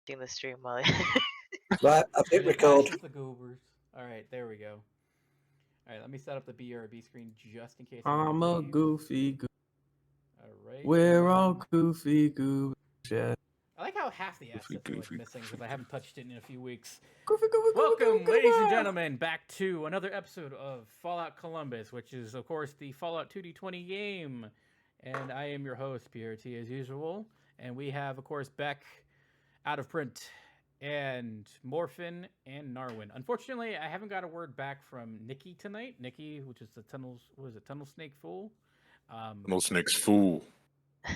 the stream while Right, I've hit record. The goobers. All right, there we go. All right, let me set up the BRB screen just in case. I'm a goofy goober. All right. We're all goofy goobers. Yeah. I like how half the assets are missing because I haven't touched it in a few weeks. Goofy, goofy, Welcome, goofy, ladies and goofy. gentlemen, back to another episode of Fallout Columbus, which is, of course, the Fallout2D20 game. And I am your host, PRT, as usual. And we have, of course, Beck, Out of Print, and Morphin, and Narwin. Unfortunately, I haven't got a word back from Nikki tonight. Nikki, which is the Tunnel Snake Fool. Tunnel Snake's fool.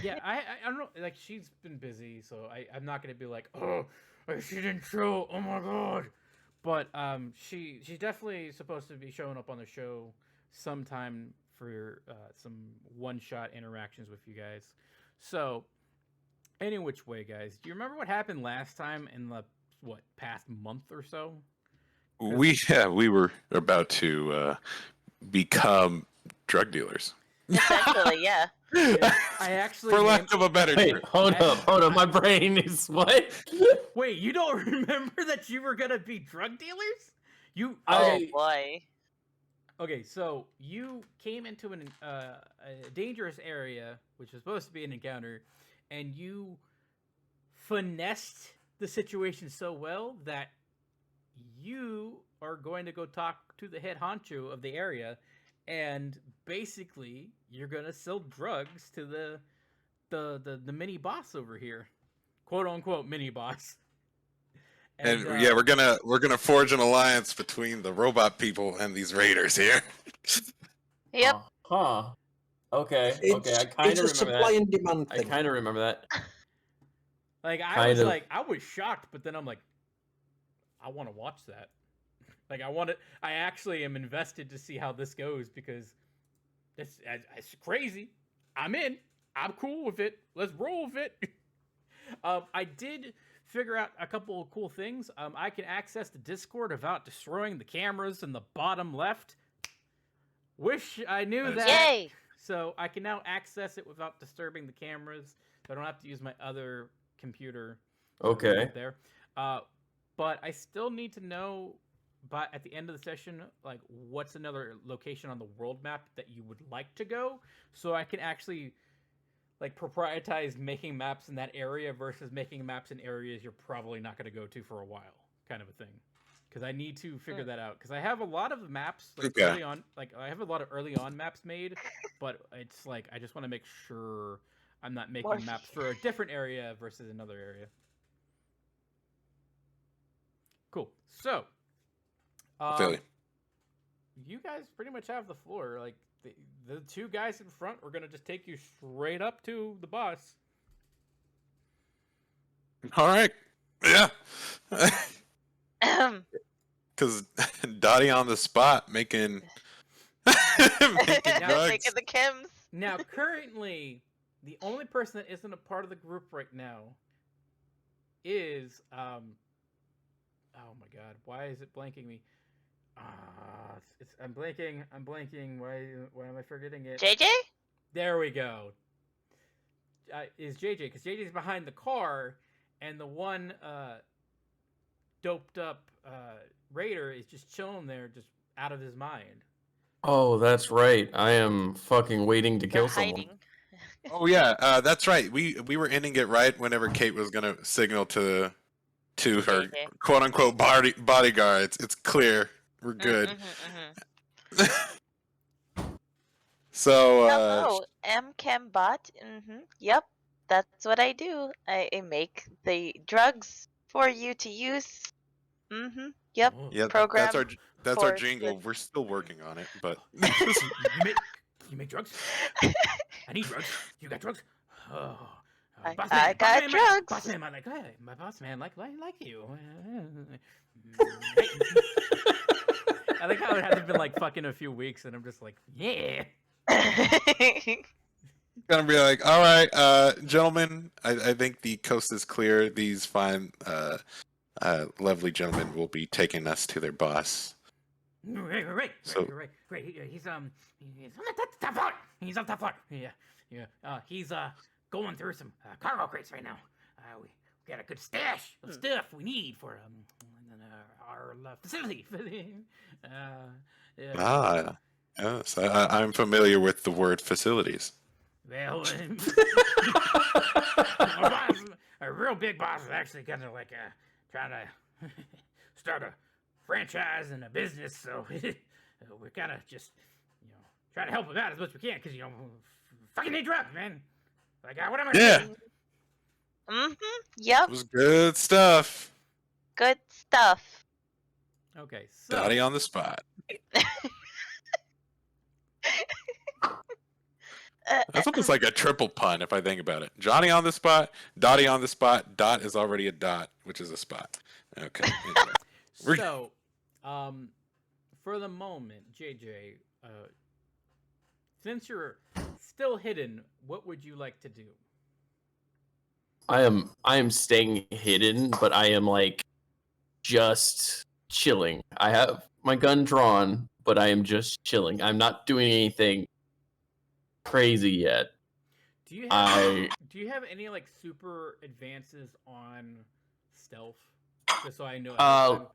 Yeah, I don't know. Like, she's been busy, so I'm not gonna be like, oh, she didn't show. Oh my god. But she's definitely supposed to be showing up on the show sometime for some one-shot interactions with you guys. So, any which way, guys, do you remember what happened last time in the past month or so? We were about to become drug dealers. essentially, yeah. I actually For lack of a better Wait, term. hold up. My brain is what? Wait, you don't remember that you were gonna be drug dealers? Oh boy. Okay, so you came into a dangerous area, which was supposed to be an encounter, and you finessed the situation so well that you are going to go talk to the head honcho of the area, and basically you're gonna sell drugs to the mini boss over here, quote unquote mini boss. And yeah, we're gonna forge an alliance between the robot people and these raiders here. Yep. Huh. Okay. It's I kind a of supply remember that. and demand I thing. kind of remember that. Like Kind of. I was shocked, but then I'm like, I want to watch that. Like I actually am invested to see how this goes because it's crazy. I'm in. I'm cool with it. Let's roll with it. I did figure out a couple of cool things. I can access the Discord without destroying the cameras in the bottom left. Wish I knew that. Yay! So I can now access it without disturbing the cameras. So I don't have to use my other computer. Okay. There. But I still need to know at the end of the session, like, what's another location on the world map that you would like to go, so I can actually like prioritize making maps in that area versus making maps in areas you're probably not going to go to for a while, kind of a thing. Because I need to figure that out. Because I have a lot of maps early on, like I have a lot of early on maps made, but it's like I just want to make sure I'm not making maps for a different area versus another area. Cool. So, you guys pretty much have the floor. Like the two guys in front are gonna just take you straight up to the boss. All right. Yeah. Because Dottie on the spot making drugs. Making the chems. Now, currently, the only person that isn't a part of the group right now is oh my god, why is it blanking me? I'm blanking. Why am I forgetting it? JJ? There we go. Is JJ, because JJ's behind the car, and the one doped up raider is just chilling there, just out of his mind. Oh, that's right. I am fucking waiting to kill They're hiding. someone. Oh yeah, that's right. We were ending it right whenever Kate was gonna signal to her quote unquote bodyguard. It's clear. We're good. So MChemBot. Yep, that's what I do. I make the drugs for you to use. Yep. Oh. yeah, Program that's our for jingle. good. We're still working on it, but You make drugs? I need drugs. You got drugs? Oh. I got drugs. Boss man, my boss man, like you. I like how it hasn't been like fucking a few weeks, and I'm just like, yeah. gonna be like, all right, gentlemen. I think the coast is clear. These fine, lovely gentlemen will be taking us to their boss. Right. He's on the top floor. He's on the top floor. Yeah. He's going through some cargo crates right now. got a good stash of stuff we need for our facility. Yeah. Ah, yes. I'm familiar with the word facilities. Well, my boss, a real big boss, is actually kind of like trying to start a franchise and a business. So we're kind of just, trying to help him out as much as we can because fucking need drugs, man. Like, what am I? Yeah. Doing? Yep. It was good stuff. Good stuff. Okay, so Dottie on the spot. That's almost like a triple pun if I think about it. Johnny on the spot, Dottie on the spot, dot is already a dot, which is a spot. Okay. Anyway. so, for the moment, JJ, since you're still hidden, what would you like to do? I am staying hidden, but I am like just chilling. I have my gun drawn, but I am just chilling. I'm not doing anything crazy yet. Do you have any like super advances on stealth? Just so I know.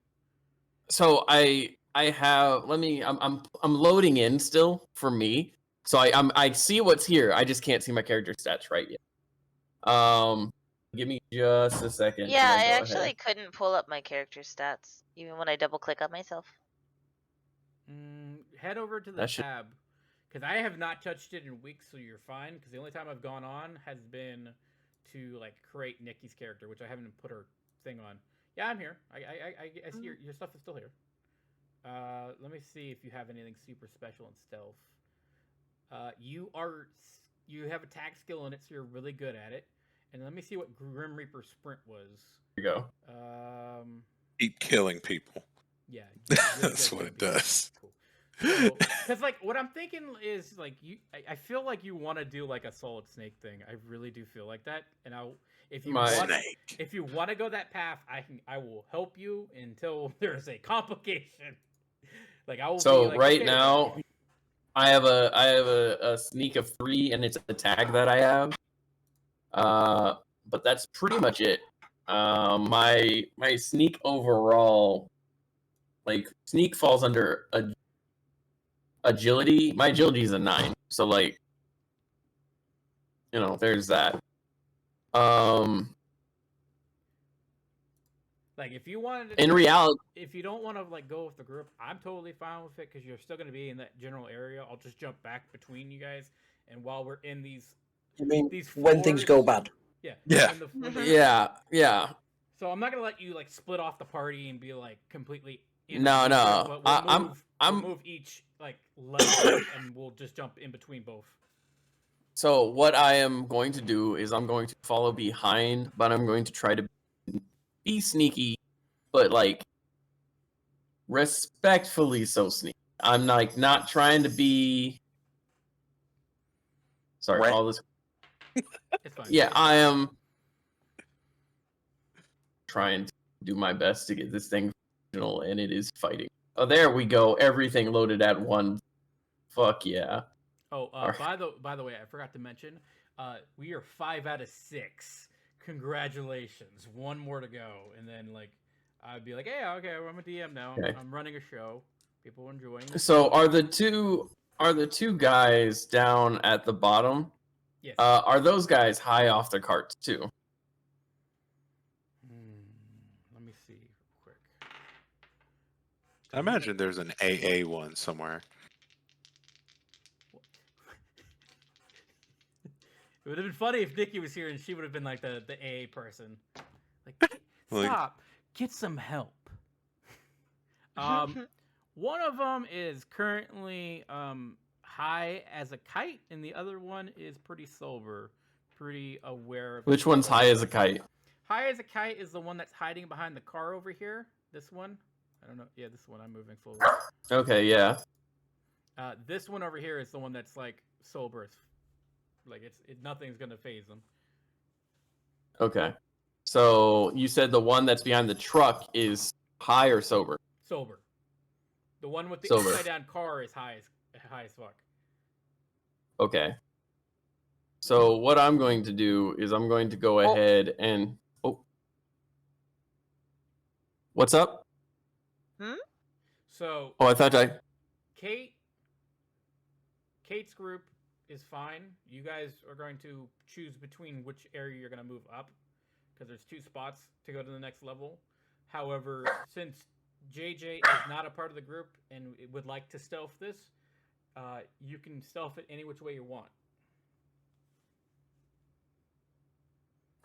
So I have. I'm loading in still for me. So I see what's here. I just can't see my character stats right yet. Give me just a second. Yeah, I actually couldn't pull up my character stats even when I double click on myself. Head over to the tab, because I have not touched it in weeks, so you're fine. Because the only time I've gone on has been to like create Nikki's character, which I haven't put her thing on. Yeah, I'm here. I see your stuff is still here. Let me see if you have anything super special in stealth. You have a tag skill in it, so you're really good at it. And let me see what Grim Reaper Sprint was. Here you go. Keep killing people. Yeah. Really that's what it does. Cool. Because like what I'm thinking is like I feel like you want to do like a Solid Snake thing. I really do feel like that. And if you want to go that path, I will help you until there's a complication. Like I will. So be like, right okay, now, I have a sneak of 3, and it's a tag that I have. But that's pretty much it. My sneak overall, like sneak falls under agility. My agility is a 9, so like, there's that. Like if you wanted to, in reality, if you don't want to like go with the group, I'm totally fine with it because you're still going to be in that general area. I'll just jump back between you guys, and while we're in these, you mean when things go bad? Yeah. Yeah. Yeah. So I'm not gonna let you like split off the party and be like completely. No. But we'll move each like level and we'll just jump in between both. So what I am going to do is I'm going to follow behind, but I'm going to try to be sneaky, but like respectfully so sneaky. I'm like not trying to be. Sorry, all this. It's fine. Yeah, I am trying to do my best to get this thing functional, and it is fighting. Oh, there we go. Everything loaded at once. Fuck yeah. Oh, by the way, I forgot to mention, we are 5 out of 6. Congratulations. 1 more to go, and then like I'd be like, hey, okay, I'm a DM now. Okay. I'm running a show. People are enjoying it. So are the two guys down at the bottom? Yes. Are those guys high off their carts too? Let me see real quick. I imagine there's an AA one somewhere. It would have been funny if Nikki was here and she would have been like the AA person. Like, stop. Get some help. One of them is currently high as a kite, and the other one is pretty sober, pretty aware of. Which one's high as a kite? High as a kite is the one that's hiding behind the car over here. This one, I don't know. Yeah, this one. I'm moving forward. Okay, yeah. This one over here is the one that's like sober. Like nothing's gonna phase them. Okay, so you said the one that's behind the truck is high or sober? Sober. The one with the sober. Upside down car is high as fuck. Okay. So what I'm going to do is I'm going to go ahead and What's up? So Oh, I thought Kate's group is fine. You guys are going to choose between which area you're going to move up, because there's 2 spots to go to the next level. However, since JJ is not a part of the group and would like to stealth this, you can stealth it any which way you want.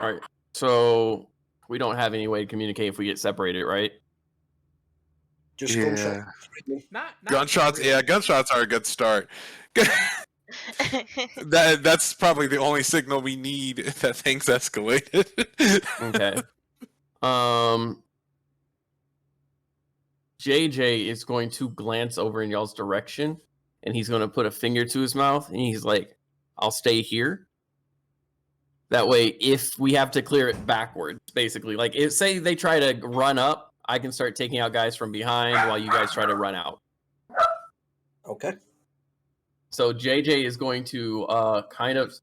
All right. So we don't have any way to communicate if we get separated, right? Just Yeah. gunshot. Not Gunshots. really. Yeah, gunshots are a good start. That's probably the only signal we need that things escalated. Okay. JJ is going to glance over in y'all's direction, and he's going to put a finger to his mouth, and he's like, "I'll stay here." That way, if we have to clear it backwards, basically, like say they try to run up, I can start taking out guys from behind while you guys try to run out. Okay. So JJ is going to kind of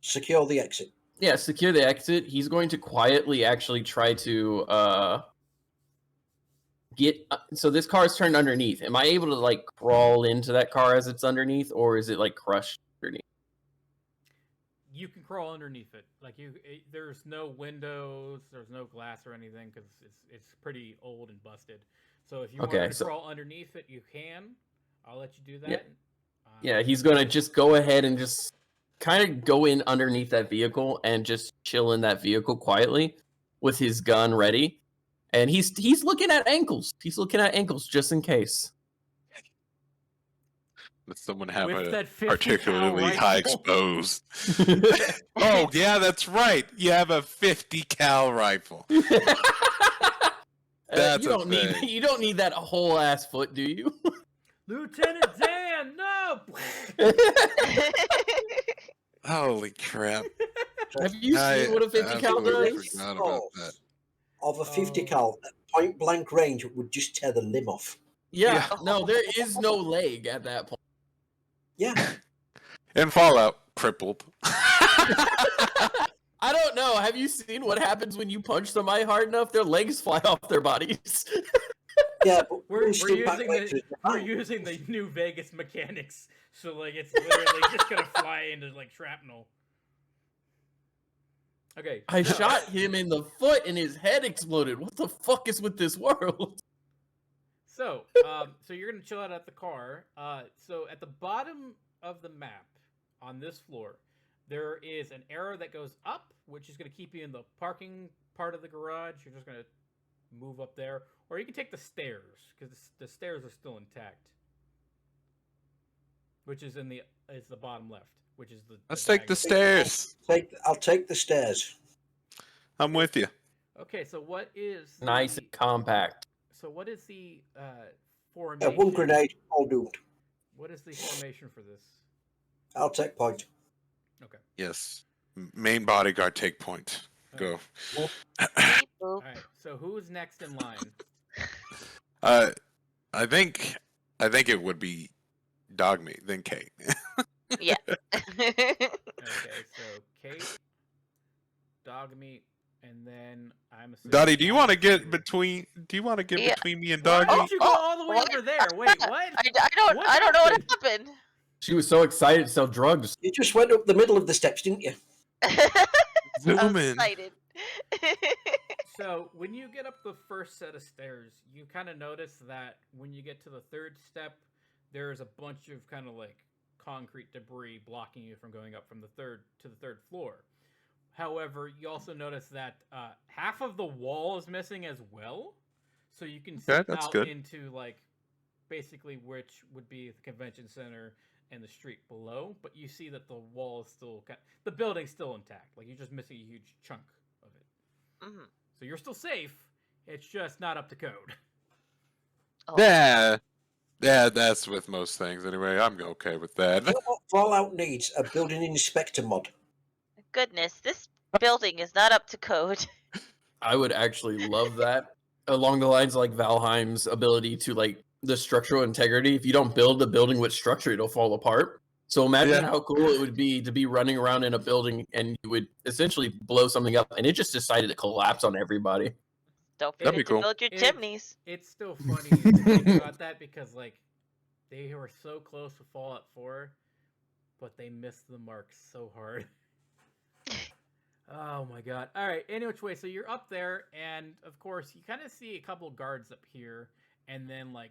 Secure the exit. secure the exit. He's going to quietly actually try to get. So this car is turned underneath. Am I able to like crawl into that car as it's underneath, or is it like crushed underneath? You can crawl underneath it. Like there's no windows, there's no glass or anything because it's pretty old and busted. So if you want to crawl underneath it, you can. I'll let you do that. Yeah, he's gonna just go ahead and just kind of go in underneath that vehicle and just chill in that vehicle quietly with his gun ready. And he's looking at ankles. He's looking at ankles just in case. Does someone have With a that 50 particularly cal high rifle? exposed? Oh yeah, that's right. You have a 50 cal rifle. That's you don't a thing. you don't need that whole ass foot, do you? Lieutenant Dan, no! Holy crap! Have you seen what a 50 cal absolutely does? forgot about that. Of a 50 cal at point blank range, it would just tear the limb off. Yeah, Yeah. no, there is no leg at that point. Yeah. In Fallout, crippled. I don't know. Have you seen what happens when you punch somebody hard enough? Their legs fly off their bodies. Yeah, but We're instant back using range is we're fine. using the new Vegas mechanics, so like it's literally just gonna fly into like shrapnel. Okay. I shot him in the foot and his head exploded. What the fuck is with this world? So, so you're gonna chill out at the car. So at the bottom of the map on this floor, there is an arrow that goes up, which is gonna keep you in the parking part of the garage. You're just gonna move up there, or you can take the stairs because the stairs are still intact, which is the bottom left, which is the. Let's take the diagonal. stairs. I'll take the stairs. I'm with you. Okay, so what is Nice and compact. So what is the formation? One grenade, all doomed. What is the formation for this? I'll take point. Okay. Yes. Main bodyguard, take point. Go. Beep, boop. All right. So who's next in line? I think it would be Dog Meat, then Kate. Yeah. Okay, so Kate, Dog Meat, and then I'm assuming. Dottie, do you want to get Here. between? Do you want to get Yeah. between me and Why Dog did Meat? you go all the way what? over there? Wait, what? I don't What know what happened? happened. She was so excited to sell drugs. You just went up the middle of the steps, didn't you? I was Zoom in. excited. So when you get up the first set of stairs, you kind of notice that when you get to the third step, there's a bunch of kind of like concrete debris blocking you from going up from the third to the third floor. However, you also notice that half of the wall is missing as well, so you can see that's out good. into like basically which would be the convention center and the street below. But you see that the wall is still the building's still intact. Like you're just missing a huge chunk of it. Mhm. So you're still safe. It's just not up to code. Oh, Yeah. Yeah, that's with most things anyway. I'm okay with that. You know what Fallout needs? A building inspector mod. goodness, this building is not up to code. I would actually love that. Along the lines of like Valheim's ability to like the structural integrity. If you don't build the building with structure, it'll fall apart. So imagine Yeah. how cool it would be to be running around in a building and you would essentially blow something up and it just decided to collapse on everybody. Don't That'd be forget to cool. build your It's- chimneys. It's still funny to think about that because like they were so close with Fallout 4, but they missed the mark so hard. Oh my god. Alright, any which way, so you're up there, and of course you kind of see a couple guards up here, and then like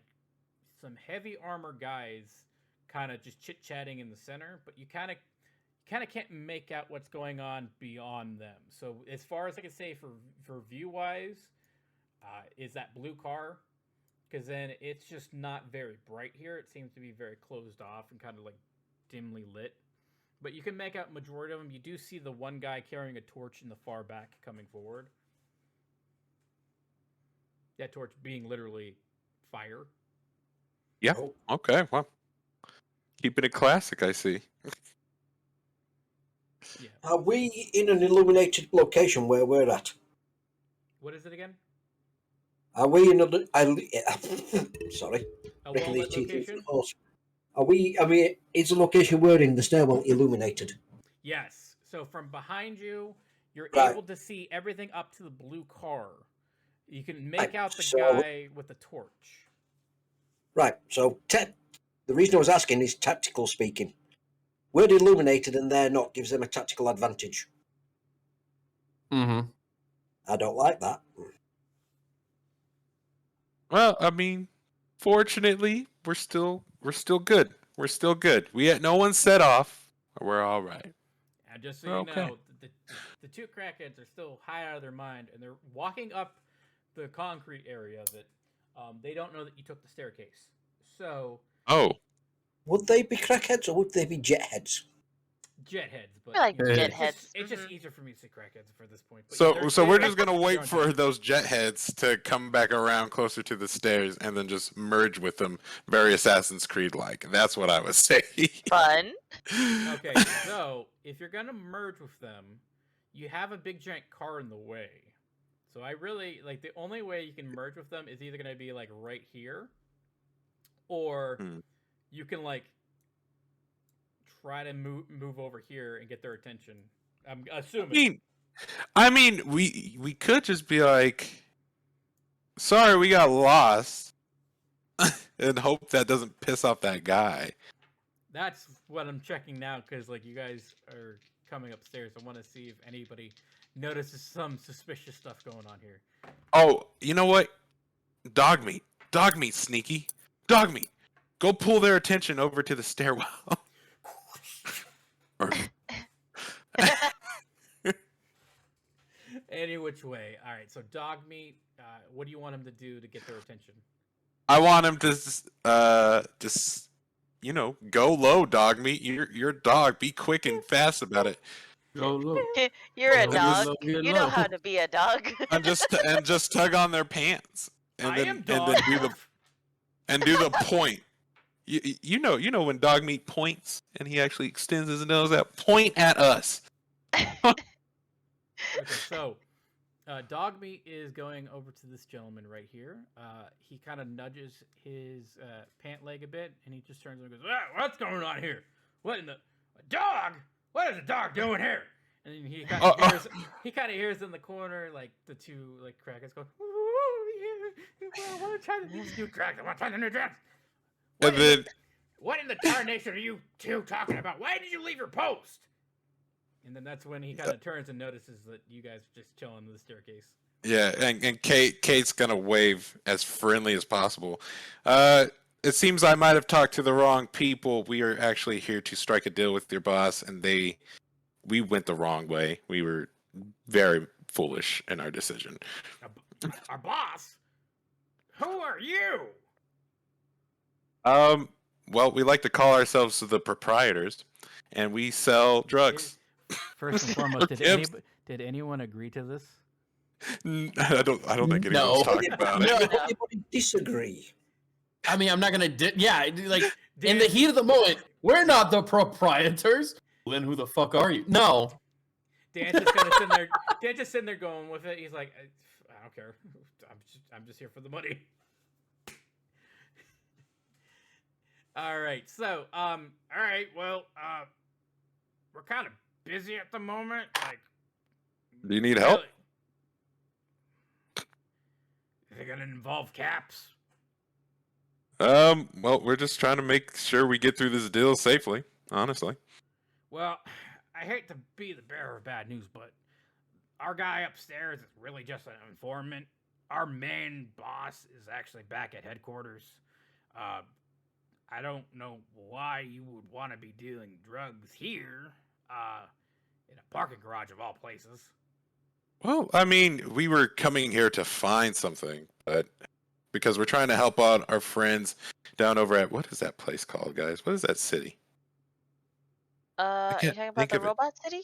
some heavy armor guys kind of just chit-chatting in the center, but you kind of can't make out what's going on beyond them. So as far as I can say for view wise, is that blue car, because then it's just not very bright here. It seems to be very closed off and kind of like dimly lit. But you can make out majority of them. You do see the one guy carrying a torch in the far back coming forward. That torch being literally fire. Yeah. Oh, Okay. Well, keeping it classic, I see. Yeah. are we in an illuminated location where we're at? What is it again? Are we in a... sorry. A Making these well-lit teeth into location? a horse. Are we... I mean, is the location we're in, the stairwell, illuminated? Yes. So from behind you, you're Right. able to see everything up to the blue car. You can make Right, out the so- guy with the torch. Right, so the reason I was asking is tactical speaking. We're illuminated and they're not, gives them a tactical advantage. Mm-hmm. I don't like that. Well, I mean, fortunately, we're still good. We're still good. We had no one set off. We're all right. And just so We're you okay. know, the two crackheads are still high out of their mind, and they're walking up the concrete area that they don't know that you took the staircase. So Oh, Would they be crackheads or would they be jetheads? jet heads, but I like you know, jet it's heads. just- It's just Mhm. easier for me to say crackheads for this point. But yeah, so we're they're- just gonna they're wait on for top. those jet heads to come back around closer to the stairs and then just merge with them, very Assassin's Creed like. That's what I was saying. Fun. Okay, so if you're gonna merge with them, you have a big giant car in the way. So I really like the only way you can merge with them is either gonna be like right here, or Hmm. you can like try to move over here and get their attention. I'm assuming. I mean, we could just be like, sorry, we got lost, and hope that doesn't piss off that guy. That's what I'm checking now because like you guys are coming upstairs. I want to see if anybody notices some suspicious stuff going on here. Oh, you know what? Dog meat, sneaky, dog meat. Go pull their attention over to the stairwell. Or- Any which way. All right. So dog meat. What do you want him to do to get their attention? I want him to just go low, dog meat. You're a dog. Be quick and fast about it. Go look. You're a Get dog. low, get You know low. how to be a dog. And just tug on their pants, and I then am and dog. then do the point. You know when dog meat points and he actually extends his nose out. Point at us. Okay, so dog meat is going over to this gentleman right here. He kind of nudges his pant leg a bit, and he just turns and goes, "What's going on here? What in the a dog? What is a dog doing here?" And then he kind of hears in the corner like the two like crackers going, "Ooh, yeah, I want to try these new drugs. I want to try the new drugs." And then What in the tarnation are you two talking about? Why did you leave your post? And then that's when he kind of turns and notices that you guys are just chilling in the staircase. yeah, and Kate's gonna wave as friendly as possible. It seems I might have talked to the wrong people. We are actually here to strike a deal with your boss, and we went the wrong way. We were very foolish in our decision. Our boss? Who are you? Well, we like to call ourselves the proprietors, and we sell drugs. First and foremost, Tips. did anyone agree to this? I don't think anyone's No. talking about No. it. Did anybody disagree? I mean, I'm not gonna. Like in the heat of the moment, we're not the proprietors. Then who the fuck are you? No. Dan's just kind of sitting there. Dan's just sitting there going with it. He's like, I don't care. I'm just here for the money. All right. So, all right. Well, we're kind of busy at the moment. Like, Do you need help? really- gonna involve caps? Well, we're just trying to make sure we get through this deal safely, honestly. Well, I hate to be the bearer of bad news, but our guy upstairs is really just an informant. Our main boss is actually back at headquarters. I don't know why you would want to be dealing drugs here, in a parking garage of all places. Well, I mean, we were coming here to find something, but because we're trying to help out our friends down over at, what is that place called, guys? What is that city? Are you can't talking about think the of it. robot city?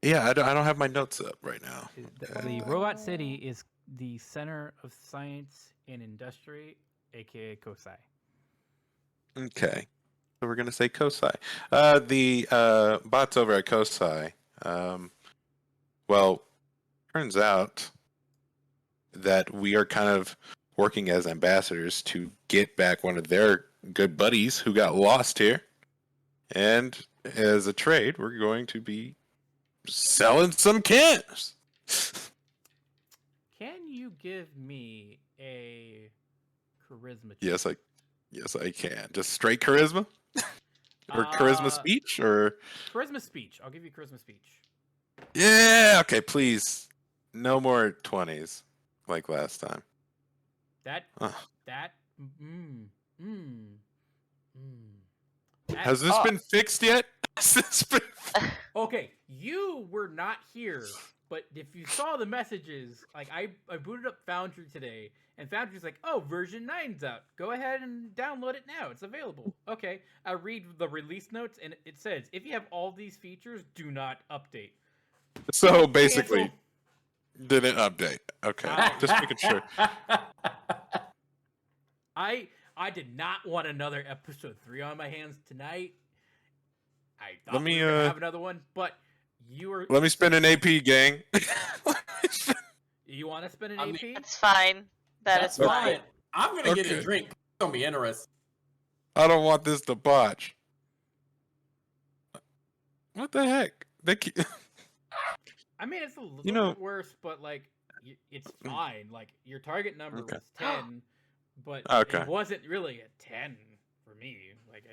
Yeah, I don't have my notes up right now. The Robot City is the center of science and industry, aka Kosai. Okay. So we're going to say Kosai. The bots over at Kosai, well, turns out that we are kind of working as ambassadors to get back one of their good buddies who got lost here. And as a trade, we're going to be selling some cans. Can you give me a charisma check? Yes, I can. Just straight charisma? Or charisma speech? Or Charisma speech. I'll give you charisma speech. yeah, okay, please. No more 20s like last time. Has this been fixed yet? Okay, you were not here, but if you saw the messages, like I booted up Foundry today, and Foundry's like, oh, version 9's out. Go ahead and download it now. It's available. Okay, I read the release notes, and it says, if you have all these features, do not update. So basically, didn't update. Okay, just making sure. I did not want another episode 3 on my hands tonight. I thought Let me we were gonna have another one, but you were. Let me spend an AP, gang. You want to spend an AP? That's fine. That's That's fine. fine. I'm gonna get Okay. a drink. It's gonna be interesting. I don't want this to botch. What the heck? I mean, it's a little bit worse, but like, it's fine. Like your target number Okay. was 10, but Okay. it wasn't really a 10 for me. Like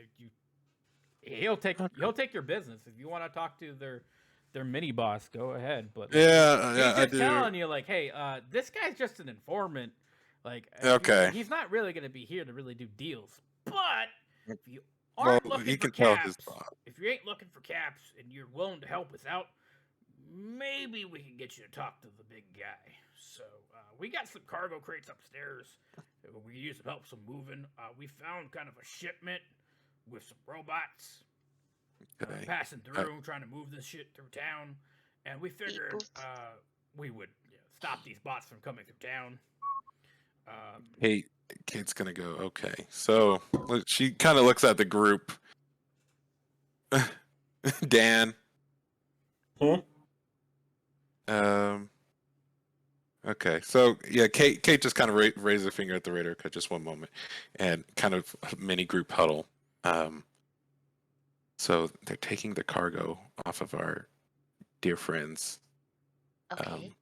he'll take your business if you want to talk to their mini boss. Go ahead, but like, Yeah, he's I just do. telling you like, hey, this guy's just an informant. Like, Okay. he's not really gonna be here to really do deals. But if you Well, aren't looking he for can tell caps, his boss. if you ain't looking for caps and you're willing to help us out, maybe we can get you to talk to the big guy. So we got some cargo crates upstairs. We can use some help some moving. We found kind of a shipment with some robots Okay. passing through, trying to move this shit through town. And we figured we would stop these bots from coming through town. Hey, Kate's gonna go. Okay, so she kind of looks at the group. Dan. Hmm? Okay, so yeah, Kate just kind of raised her finger at the radar cut just one moment, and kind of mini group huddle. So they're taking the cargo off of our dear friends. Okay.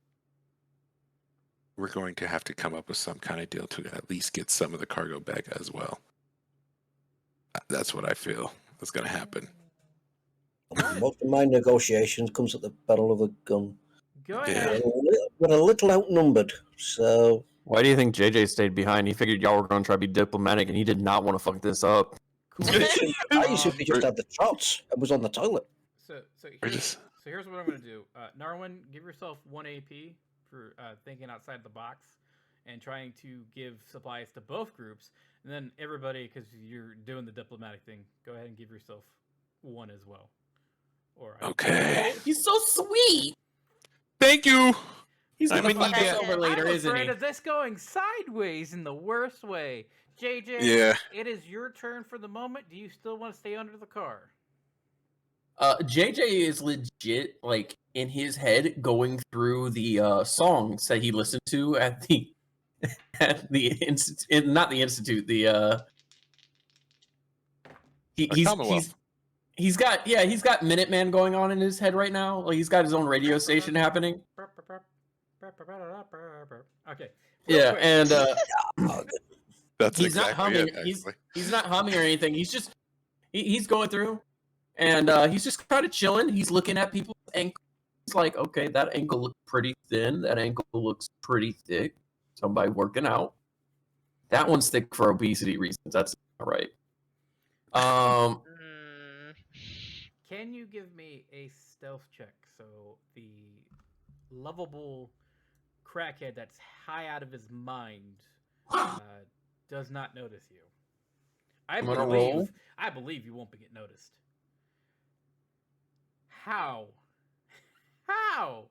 We're going to have to come up with some kind of deal to at least get some of the cargo back as well. That's what I feel is going to happen. Most of my negotiations comes at the battle of a gun. Go Yeah. ahead. We're a little outnumbered, so Why do you think JJ stayed behind? He figured y'all were gonna try to be diplomatic, and he did not want to fuck this up. Cool. I assume he just had the trots and was on the toilet. So We're here's, just- so here's what I'm gonna do. Narwin, give yourself 1 AP for thinking outside the box and trying to give supplies to both groups. And then everybody, because you're doing the diplomatic thing, go ahead and give yourself 1 as well. Or Okay. He's so sweet. Thank you. He's I gonna mean, fuck you us get- over later, I'm isn't afraid he? of this going sideways in the worst way. JJ, Yeah. it is your turn for the moment. Do you still want to stay under the car? JJ is legit, like, in his head, going through the songs that he listened to at the institute, not the institute, Commonwealth. he's got Minuteman going on in his head right now. Like, he's got his own radio station happening. Okay. Real Yeah, quick. and That's he's not exactly humming. it. Actually. He's not humming or anything. He's just he's going through, and he's just kind of chilling. He's looking at people's ankles. He's like, okay, that ankle looks pretty thin. That ankle looks pretty thick. Somebody working out. That one's thick for obesity reasons. That's all right. Mm, Can you give me a stealth check so the lovable crackhead that's high out of his mind does not notice you? I'm gonna roll. I believe you won't get noticed. How? How?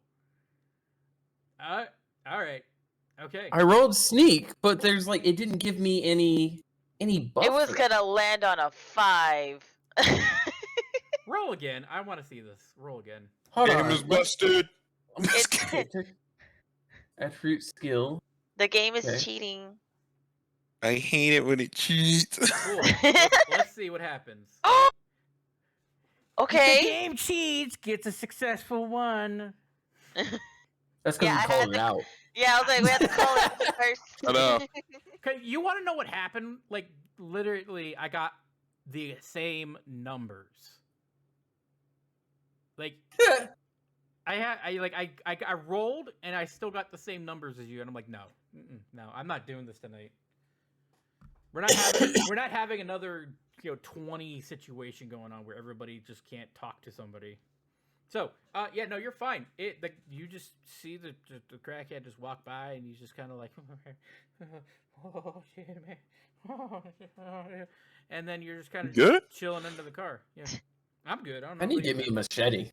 All right. Okay. I rolled sneak, but there's like it didn't give me any buffer. it was gonna land on a 5. Roll again. I want to see this. Roll again. Hold Game on. is busted. I'm just It's- kidding. Attribute skill. The game is Okay. cheating. I hate it when it cheats. Cool. Let's see what happens. Okay. game cheats gets a successful one. That's because Yeah, I we had called it to- out. Yeah, I was like, we have to call it first. I know. Okay, you want to know what happened? Like, literally, I got the same numbers. Like, I rolled and I still got the same numbers as you, and I'm like, no, no, I'm not doing this tonight. We're not having another 20 situation going on where everybody just can't talk to somebody. So, yeah, no, you're fine. You just see the crackhead just walk by, and he's just kind of like, oh shit, man, oh, shit. And then you're just kind of Good? chilling under the car. Yeah, I'm good. I don't know. I need what to you get me a got. machete.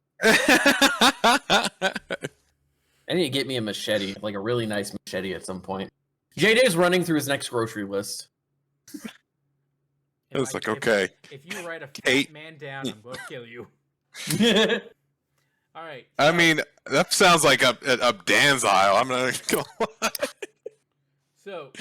I need to get me a machete, like a really nice machete at some point. JD's running through his next grocery list. If It's I- like, if- okay. If you write a fat Kate. man down, I'm going to kill you. All right. I so- mean, that sounds like up Dan's aisle. I'm not gonna lie. So,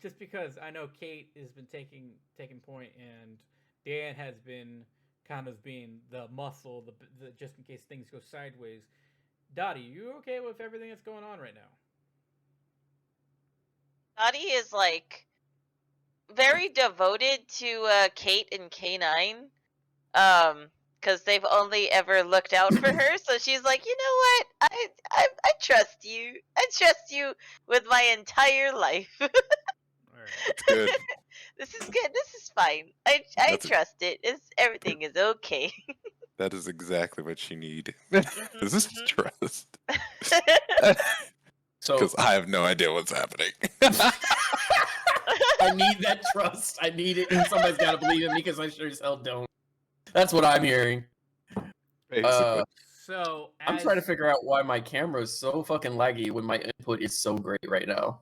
just because I know Kate has been taking point, and Dan has been kind of being the muscle, the just in case things go sideways. Dottie, you okay with everything that's going on right now? Dottie is like very devoted to Kate and K9. Because they've only ever looked out for her, so she's like, you know what? I trust you. I trust you with my entire life. All right. That's good. This is good. This is fine. I That's trust it. Everything is okay. That is exactly what you need. Mhm, This is mhm. trust. So Because I have no idea what's happening. I need that trust. I need it, and somebody's got to believe in me because I sure as hell don't. That's what I'm hearing. Basically. So I'm trying to figure out why my camera is so fucking laggy when my input is so great right now.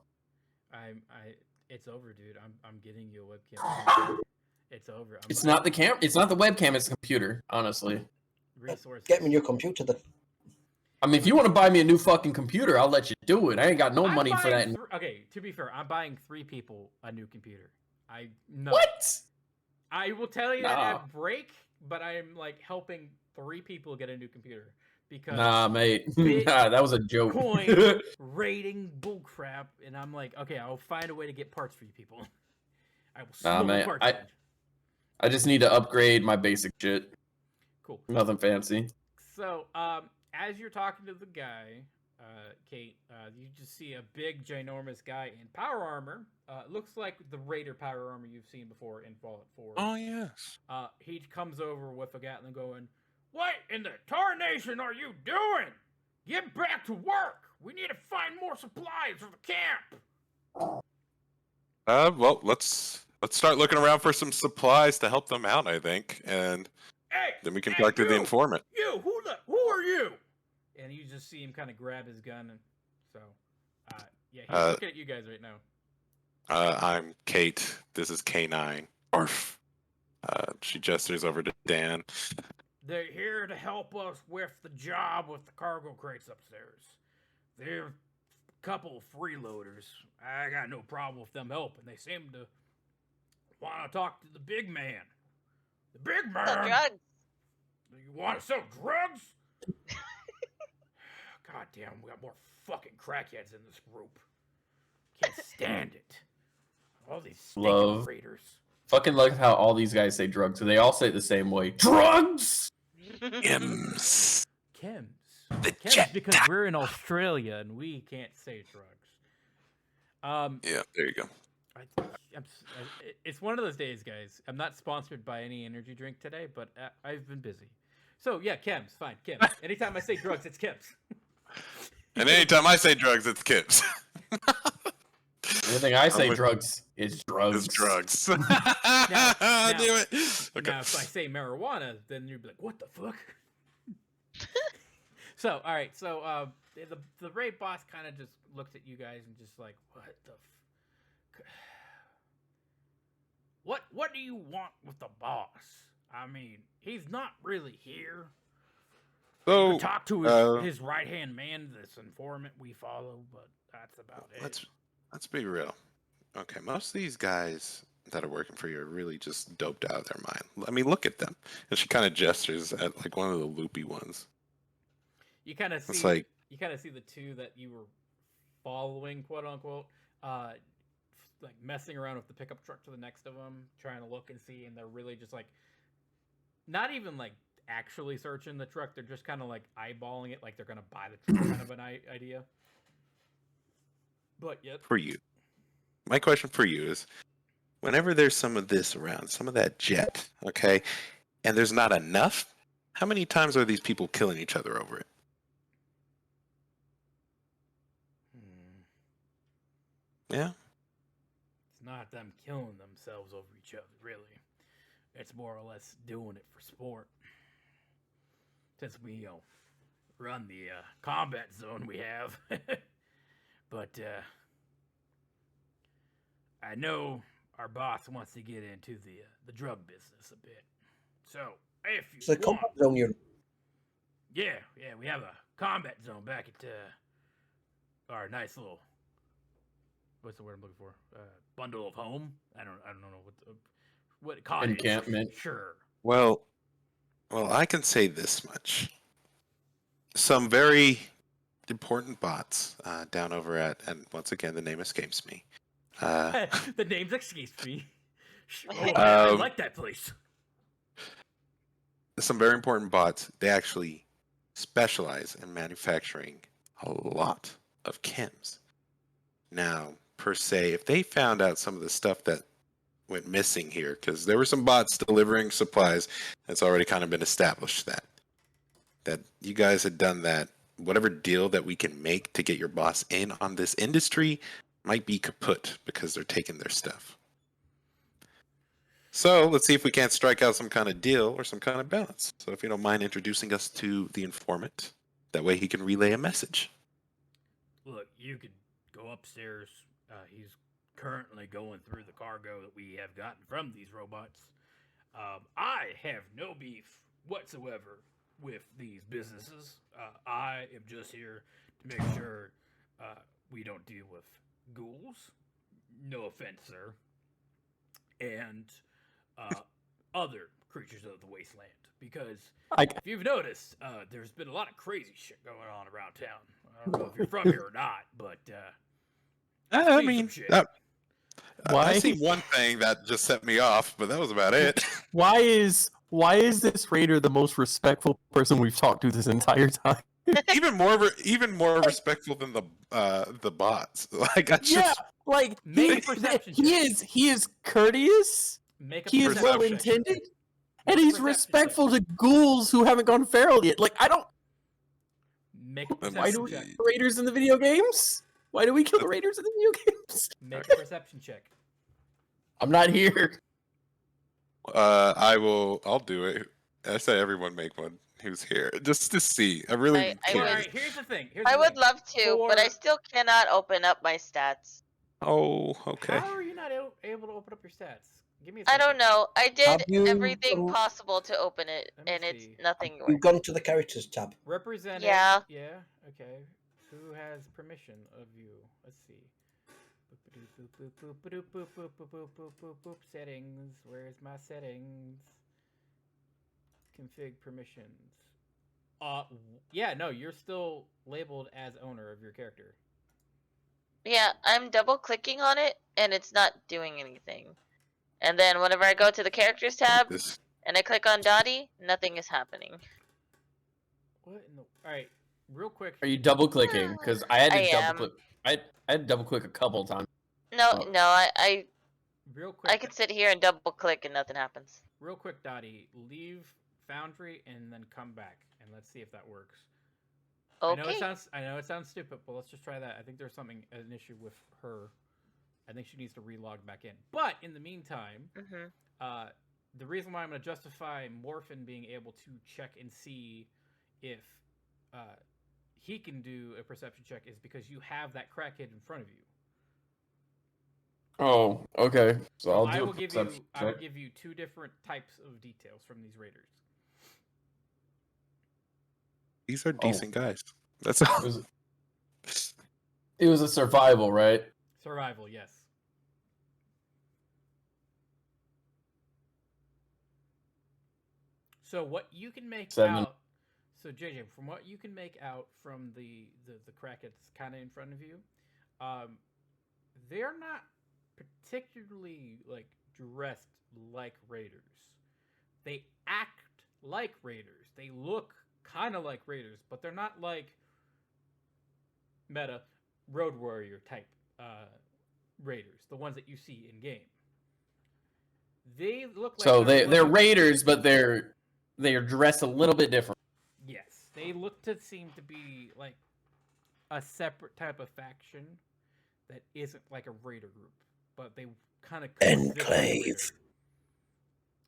It's over, dude. I'm getting you a webcam. It's over. It's not the cam. It's not the webcam. It's the computer. Honestly, resources. Get me your computer then. I mean, if you want to buy me a new fucking computer, I'll let you do it. I ain't got no I'm money for that. buying okay, to be fair, I'm buying 3 people a new computer. No. What? I will tell you that Nah. at break, but I'm like helping 3 people get a new computer because Nah, mate. Bit- Nah, that was a joke. Bitcoin rating bullcrap, and I'm like, okay, I'll find a way to get parts for you people. I will smuggle man, parts. I- in. I just need to upgrade my basic shit. Cool. Nothing fancy. So, as you're talking to the guy, Kate, you just see a big, ginormous guy in power armor. Looks like the Raider power armor you've seen before in Fallout 4. Oh, yes. He comes over with a Gatling going, "What in the tarnation are you doing? Get back to work! We need to find more supplies for the camp!" Well, let's start looking around for some supplies to help them out, I think. And Hey! then we can hey, talk to the you! informant. You! Who are you? And you just see him kind of grab his gun, and so, yeah, he's looking at you guys right now. I'm Kate. This is K9. Orf. She gestures over to Dan. They're here to help us with the job with the cargo crates upstairs. They're a couple of freeloaders. I got no problem with them helping. They seem to want to talk to the big man. The big Sell man? drugs. You want to sell drugs? God damn, we got more fucking crackheads in this group. Can't stand it. All these stinking Love. raiders. Fucking love how all these guys say drugs, and they all say it the same way. Drugs! Ims. Chems. The Chems jet. because we're in Australia and we can't say drugs. Yeah, there you go. It's one of those days, guys. I'm not sponsored by any energy drink today, but I've been busy. So yeah, chems, fine, chems. Anytime I say drugs, it's chems. And anytime I say drugs, it's Kips. Anything I say drugs is drugs. It's drugs. Now- Do it. Okay. Now, if I say marijuana, then you'd be like, "What the fuck?" So, all right. So, the raid boss kind of just looked at you guys and just like, "What the? What do you want with the boss? I mean, he's not really here. So Talk to his right hand man, this informant we follow, but that's about it." let's be real. Okay, most of these guys that are working for you are really just doped out of their mind. I mean, look at them. And she kind of gestures at like one of the loopy ones. You kind of see, It's like- you kind of see the two that you were following, quote unquote, like messing around with the pickup truck to the next of them, trying to look and see, and they're really just like, not even like actually searching the truck. They're just kind of like eyeballing it, like they're gonna buy the truck, kind of an idea. But yep. For you. My question for you is, whenever there's some of this around, some of that jet, okay, and there's not enough, how many times are these people killing each other over it? Yeah? It's not them killing themselves over each other, really. It's more or less doing it for sport. Since we, run the combat zone we have. But I know our boss wants to get into the drug business a bit. So, if you So the want, combat zone you're yeah, we have a combat zone back at our nice little, what's the word I'm looking for? Bundle of home. I don't know what cottage. Encampment. Sure. Well, I can say this much. Some very important bots down over at, and once again, the name escapes me. The name's escapes me. Oh, I like that place. Some very important bots, they actually specialize in manufacturing a lot of chems. Now, per se, if they found out some of the stuff that went missing here, because there were some bots delivering supplies, it's already kind of been established that you guys had done that. Whatever deal that we can make to get your boss in on this industry might be kaput because they're taking their stuff. So let's see if we can't strike out some kind of deal or some kind of balance. So if you don't mind introducing us to the informant, that way he can relay a message. Look, you could go upstairs. He's currently going through the cargo that we have gotten from these robots. I have no beef whatsoever with these businesses. I am just here to make sure we don't deal with ghouls. No offense, sir. And other creatures of the wasteland. Because if you've noticed, there's been a lot of crazy shit going on around town. I don't know if you're from here or not, but I seen mean, some shit. I see one thing that just set me off, but that was about it. Why is this raider the most respectful person we've talked to this entire time? even more respectful than the bots. Like I just Yeah, like Make a perception check. he is courteous. Make a He is perception well check. intended, Make and a he's perception respectful check. to ghouls who haven't gone feral yet. Like I don't. Make a Why do perception we check. kill the raiders in the video games? Why do we kill the raiders in the video games? Make a perception check. I'm not here. I'll do it. I say everyone make one who's here just to see. I really I care. All would- right, here's the thing. I would love to, but I still cannot open up my stats. Oh, okay. How are you not able to open up your stats? Give me a I second. don't know. I Have did you everything done- possible to open it, Let me and it's see. nothing. you've gone to the characters tab. Represented. Yeah. Yeah. Okay. Who has permission of you? Let's see. Boop. Settings. Where's my settings? Config permissions. Yeah, no, you're still labeled as owner of your character. Yeah, I'm double clicking on it and it's not doing anything. And then whenever I go to the characters tab This and I click on Dottie, nothing is happening. What in the? All right, real quick. Are you double clicking? Because I had to I double am. click. I had to double click a couple times. No, Oh. no, I Real quick. I can sit here and double click and nothing happens. Real quick, Dottie, leave Foundry and then come back, and let's see if that works. Okay. I know it sounds stupid, but let's just try that. I think there's an issue with her. I think she needs to relog back in. But in the meantime, the reason why I'm going to justify Morphin being able to check and see if he can do a perception check is because you have that crackhead in front of you. Oh, okay. So I'll do I a will give perception you. I will check. give you 2 different types of details from these raiders. these are Oh. decent guys. That's all. It was a survival, right? Survival, yes. So what you can make 7. out, so JJ, from what you can make out from the crack that's kind of in front of you, they're not particularly like dressed like raiders. They act like raiders. They look kind of like raiders, but they're not like meta road warrior type raiders, the ones that you see in game. They look like So they're looking- raiders, but they're dressed a little bit different. Yes, they look to seem to be like a separate type of faction that isn't like a raider group, but they kind of Enclave.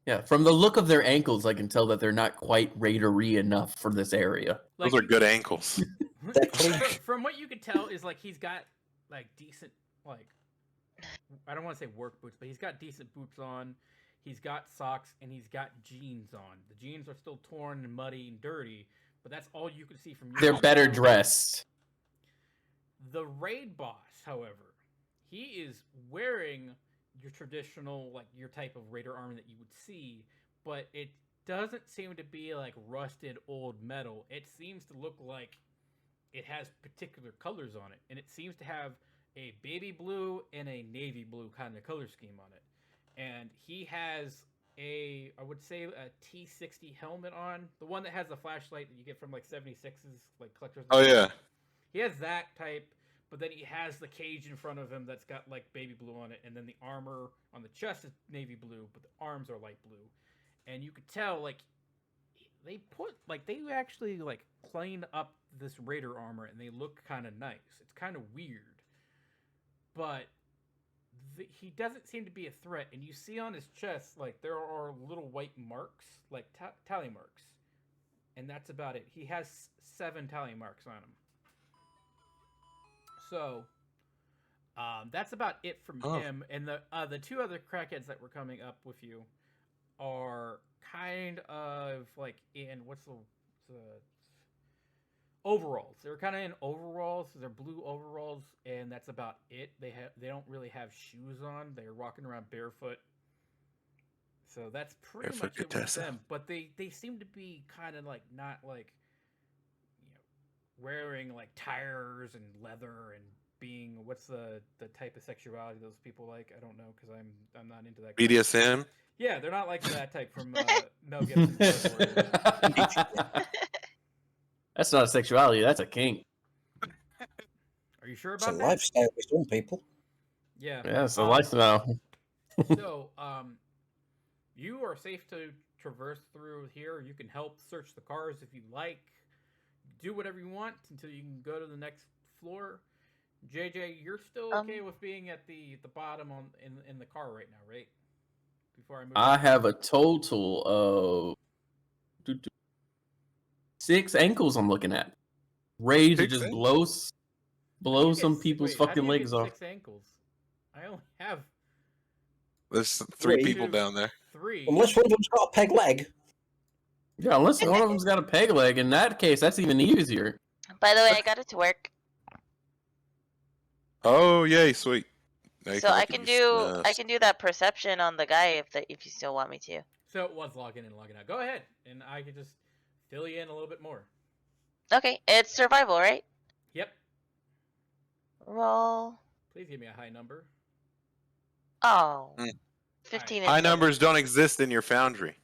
Yeah, from the look of their ankles, I can tell that they're not quite raidery enough for this area. Those are good ankles. They're clean. From what you can tell is like he's got like decent like I don't want to say work boots, but he's got decent boots on. He's got socks and he's got jeans on. The jeans are still torn and muddy and dirty, but that's all you can see from. They're better dressed. The raid boss, however, he is wearing your traditional, like your type of raider armor that you would see, but it doesn't seem to be like rusted old metal. It seems to look like it has particular colors on it, and it seems to have a baby blue and a navy blue kind of color scheme on it. And he has I would say a T60 helmet on, the one that has the flashlight that you get from like 76's like collectors. Oh yeah. He has that type, but then he has the cage in front of him that's got like baby blue on it, and then the armor on the chest is navy blue, but the arms are light blue. And you could tell like they actually like cleaned up this raider armor, and they look kind of nice. It's kind of weird, but he doesn't seem to be a threat. And you see on his chest like there are little white marks, like tally marks, and that's about it. He has 7 tally marks on him. So that's about it from him. And the 2 other crackheads that were coming up with you are kind of like in what's the overalls. They're kind of in overalls. They're blue overalls, and that's about it. They don't really have shoes on. They're walking around barefoot. So that's pretty Barefoot much it with Contessa. them. But they seem to be kind of like not like wearing like tires and leather and being what's the type of sexuality those people like? I don't know because I'm not into that. BDSM. Yeah, they're not like that type from Mel Gibson. That's not a sexuality. That's a kink. Are you sure It's a about that? lifestyle with some people. Yeah. Yeah, it's a lifestyle. So, you are safe to traverse through here. You can help search the cars if you like. Do whatever you want until you can go to the next floor. JJ, you're still okay with being at the bottom in the car right now, right? Before I move. I have a total of 6 ankles I'm looking at. Ready to 6 just ankles? blow some people's how do fucking you legs get off. 6 ankles. I only have There's 3 Wait. people down there. 3. Unless one of them's got a peg leg. Yeah, unless one of them's got a peg leg. In that case, that's even easier. By the way, I got it to work. Oh yay, sweet. Now you So I look can at do these do that perception on the guy if you still want me to. So it was logging in and logging out. Go ahead, and I could just fill you in a little bit more. Okay, it's survival, right? Yep. Roll. Please give me a high number. Oh. Mm. 15 High and 7. numbers don't exist in your foundry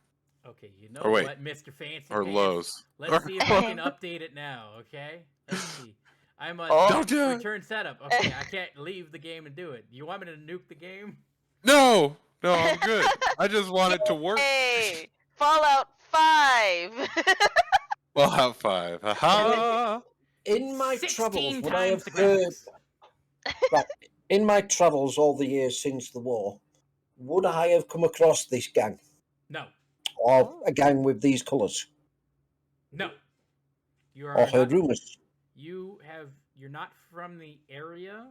Okay, you know Or wait. what, Mr. Fancy or Pants? lows. Let's see if I can update it now, okay? Let's see. I must Oh. Don't do it. return setup. Okay, I can't leave the game and do it. You want me to nuke the game? No, I'm good. I just want it to work. Hey! Fallout 5! Fallout 5. Haha. In my 16 travels, would I times have the heard? graphics. Right. In my travels all the years since the war, would I have come across this gang No. or a gang with these colours No. You or are heard not, rumours? you're not from the area,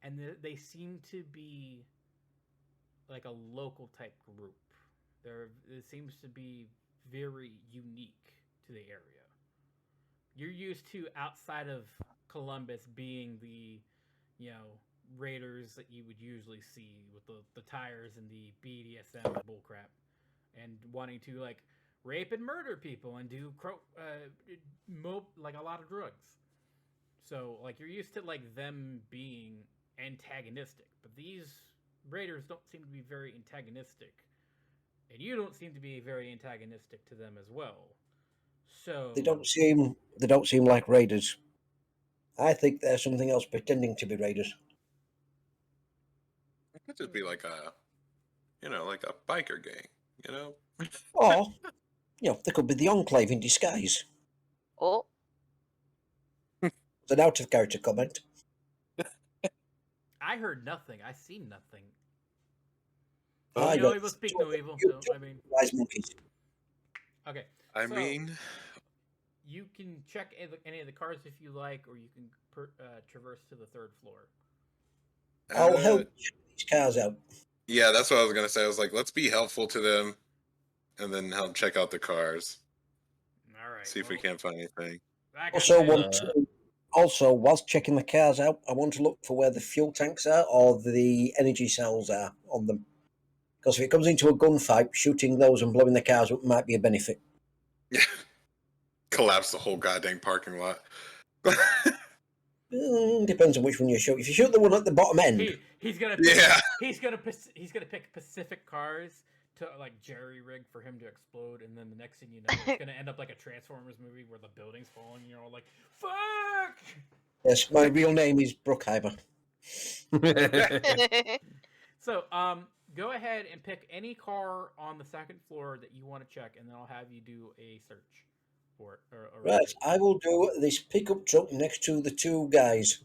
and they seem to be like a local type group. It seems to be very unique to the area. You're used to outside of Columbus being the, raiders that you would usually see with the tires and the BDSM and bullcrap, and wanting to like rape and murder people and do like a lot of drugs. So like you're used to like them being antagonistic, but these raiders don't seem to be very antagonistic, and you don't seem to be very antagonistic to them as well. So They don't seem like raiders. I think they're something else pretending to be raiders. It could just be like a biker gang, Or, they could be the Enclave in disguise. Oh. It's an out of character comment. I heard nothing. I seen nothing. I No got evil, speak two no evil. you So I mean, wise monkeys. okay. I So, mean, you can check any of the cars if you like, or you can traverse to the third floor. I'll uh, help check these cars out. yeah, that's what I was gonna say. I was like, let's be helpful to them, and then help check out the cars. All right. See if we can't find anything. Like Also, whilst checking the cars out, I want to look for where the fuel tanks are or the energy cells are on them. Because if it comes into a gunfight, shooting those and blowing the cars up might be a benefit. Yeah, collapse the whole goddamn parking lot. Depends on which one you shoot. If you shoot the one at the bottom end, he's gonna pick, Yeah. he's gonna pick Pacific cars to like jerry rig for him to explode, and then the next thing you know, it's gonna end up like a Transformers movie where the building's falling, and you're all like, "Fuck!" yes, my real name is Bruckheimer. So, go ahead and pick any car on the second floor that you want to check, and then I'll have you do a search for it. Right, I will do this pickup truck next to the two guys.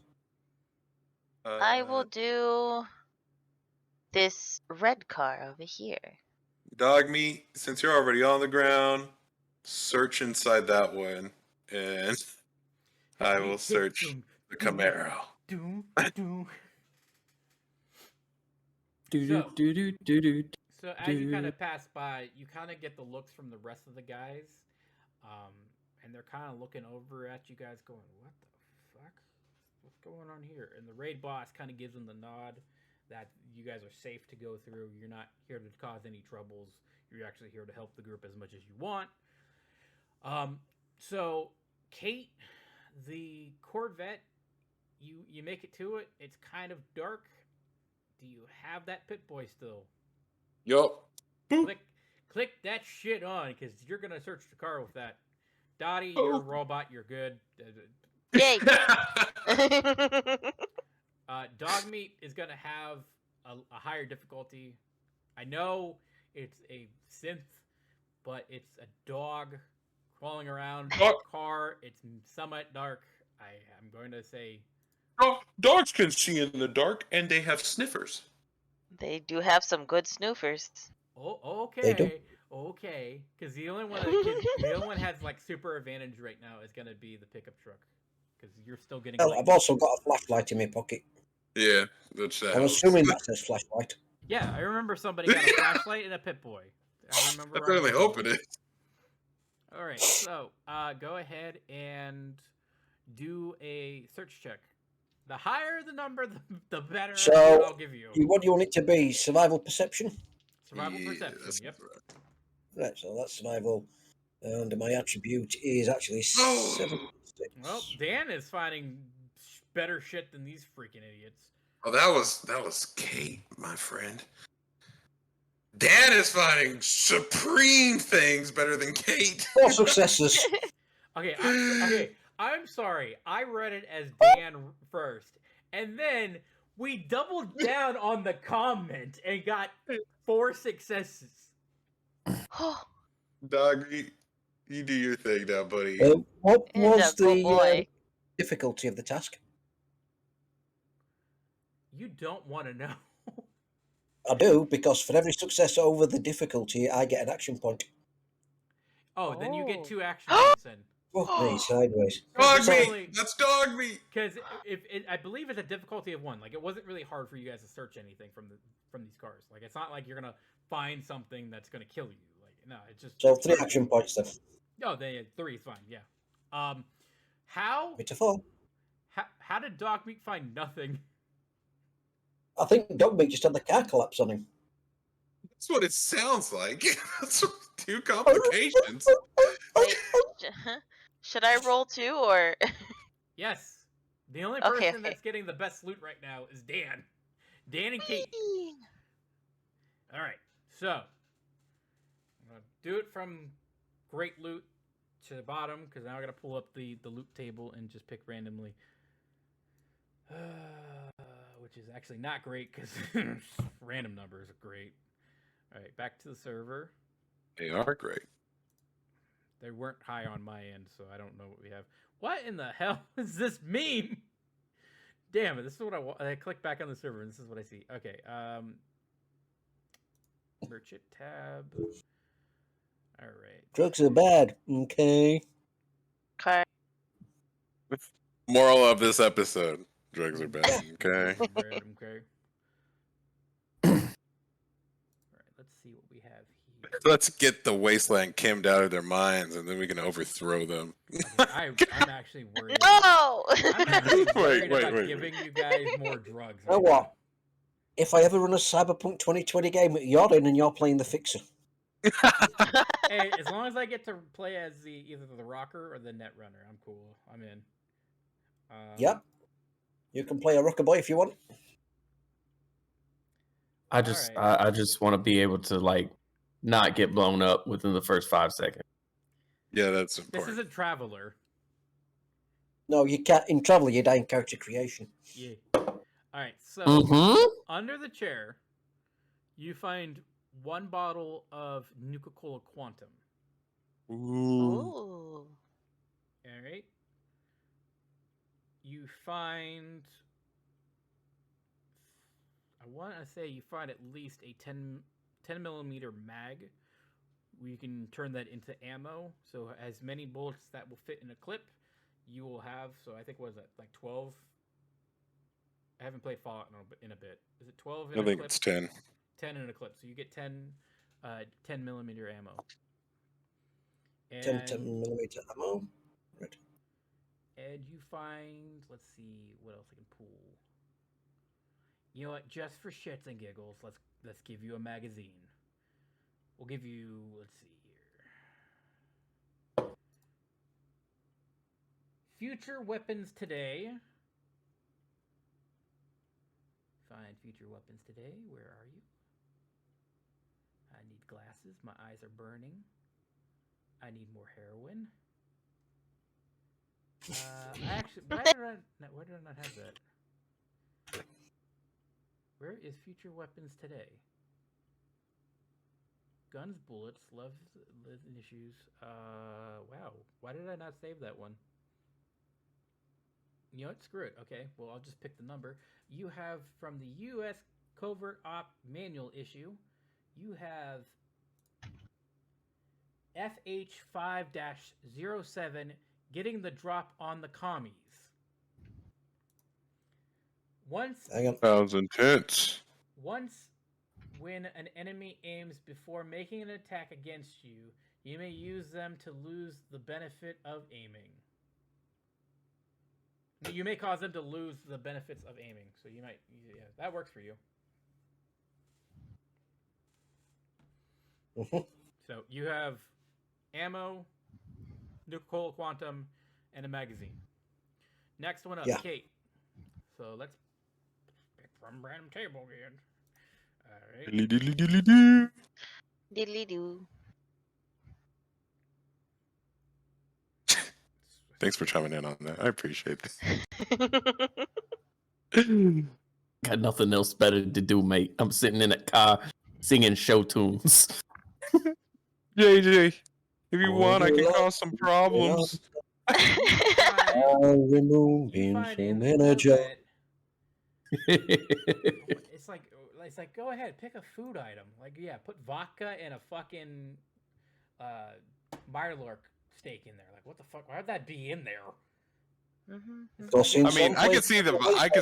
I will do this red car over here. Dog meat. Since you're already on the ground, search inside that one, and I will search the Camaro. Doom. So as you kind of pass by, you kind of get the looks from the rest of the guys, and they're kind of looking over at you guys, going, "What the fuck? What's going on here?" And the raid boss kind of gives them the nod that you guys are safe to go through. You're not here to cause any troubles. You're actually here to help the group as much as you want. So Kate, the Corvette, you make it to it. It's kind of dark. Do you have that Pit Boy still? Yup. Click that shit on, because you're gonna search the car with that. Dottie, you're a robot. You're good. Yay! Dogmeat is gonna have a higher difficulty. I know it's a synth, but it's a dog crawling around a car. It's somewhat dark. I'm going to say Dogs can see in the dark, and they have sniffers. They do have some good snoofers. Oh, They do. okay. Because the only one has like super advantage right now is gonna be the pickup truck, because you're still getting. Well, like, I've also got a flashlight in my pocket. Yeah, that's that. I'm assuming that says flashlight. Yeah, I remember somebody got a flashlight and a Pit Boy. I remember. I certainly right hope it is. All right, so go ahead and do a search check. The higher the number, the better So, I'll give you. What do you want it to be? Survival perception? Survival Yeah, perception. that's Yep. Right, so that's survival. And my attribute is actually Oh. Well, Dan is finding better shit than these freaking idiots. Oh, that was Kate, my friend. Dan is finding supreme things better than Kate. 4 successes. Okay, I'm sorry. I read it as Dan first, and then we doubled down on the comment and got 4 successes. Dog, you do your thing now, buddy. What And was a good the boy. difficulty of the task? You don't want to know. I do, because for every success over the difficulty, I get an action point. Oh, then you get Oh. 2 action points then. Fuck me, sideways. Dog So meat! only- That's dog meat! Because I believe it's a difficulty of 1. Like it wasn't really hard for you guys to search anything from these cars. Like it's not like you're gonna find something that's gonna kill you. Like no, it's just So 3 action points then. Oh, 3 is fine. Yeah. How Me to 4. how did Dog Meat find nothing? I think Dogmeat just had the car collapse on him. That's what it sounds like. That's 2 complications. Wait, should I roll too, or Yes. The only Okay, person okay. that's getting the best loot right now is Dan. Dan and Kate. All right. So I'm gonna do it from great loot to the bottom because now I gotta pull up the loot table and just pick randomly. Which is actually not great because random numbers are great. All right, back to the server. They are great. They weren't high on my end, so I don't know what we have. What in the hell is this meme? Damn it! This is what I want. I click back on the server, and this is what I see. Okay, merchant tab. All right. Drugs are bad. Okay. okay? Moral of this episode: drugs are bad. Okay. Random, okay. All right, let's see what we have here. Let's get the wasteland kimmed out of their minds, and then we can overthrow them. Okay, I'm actually worried. No. I'm actually worried Wait, about wait. giving you guys more drugs. You know right what? If I ever run a Cyberpunk 2020 game, you're in and you're playing the fixer. now. Hey, as long as I get to play as either the rocker or the net runner, I'm cool. I'm in. Yep. You can play a rocker boy if you want. I just Alright. I just want to be able to like not get blown up within the first 5 seconds. Yeah, that's This important. is a traveler. No, you can't. In Traveller, you die in character creation. Yeah. All right. So Mm-hmm. under the chair, you find 1 bottle of Nuka-Cola Quantum. Ooh. Ooh. All right. You find. I want to say you find at least a 10 millimeter mag. You can turn that into ammo. So as many bullets that will fit in a clip, you will have. So I think what is that, like 12? I haven't played Fallout in a bit. Is it 12 in I a think clip? it's 10. 10 in a clip. So you get 10 millimeter ammo. 10 millimeter ammo. Right. And you find, let's see what else I can pull. You know what? Just for shits and giggles, let's give you a magazine. We'll give you, let's see here. Future weapons today. Find future weapons today. Where are you? I need glasses. My eyes are burning. I need more heroin. I actually, why did I not have that? Where is future weapons today? Guns, bullets, love and issues. Wow. Why did I not save that one? You know what? Screw it. Okay, well, I'll just pick the number. You have, from the U.S. Covert Op Manual issue, you have FH5-07, getting the drop on the commies. Once Hang on. Sounds intense. when an enemy aims before making an attack against you, you may use them to lose the benefit of aiming. You may cause them to lose the benefits of aiming. So you might, yeah, that works for you. So you have ammo, Nuka-Cola Quantum, and a magazine. Next one up, Yeah. Kate. So let's pick from random table again. All right. Diddly-diddly-diddly-doo. Diddly doo. Thanks for chiming in on that. I appreciate What that. Got nothing else better to do, mate. I'm sitting in a car singing show tunes. JJ, if you Oh, want, I you can like cause some problems. all the You moonbeams find in from the Energy. it's like go ahead, pick a food item. Like yeah, put vodka and a fucking Mirelurk steak in there. Like what the fuck? Why'd that be in there? It's Well, like since I mean, I could someplace-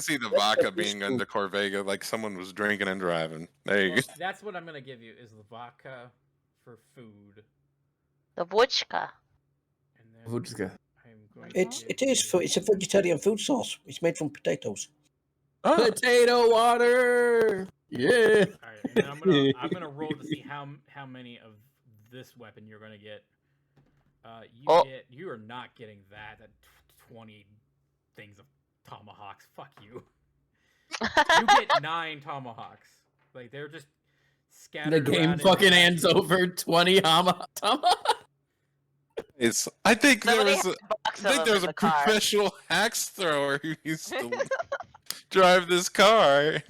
see the vodka being in the Corvega, like someone was drinking and driving. There you well, go. that's what I'm gonna give you is the vodka for food. The vodka. And then Vodka. I'm going It's to it is give it's a vegetarian food source. It's made from potatoes. Oh, Potato water. Yeah. All right, and then I'm gonna roll to see how many of this weapon you're gonna get. You are not getting that. That 20 things of tomahawks. Fuck you. You get 9 tomahawks. Like they're just scattered. The game around in fucking the ends back. over 20 hama. it's. I think Somebody there was. had a box I think of there them was in a the car. professional axe thrower who used to drive this car.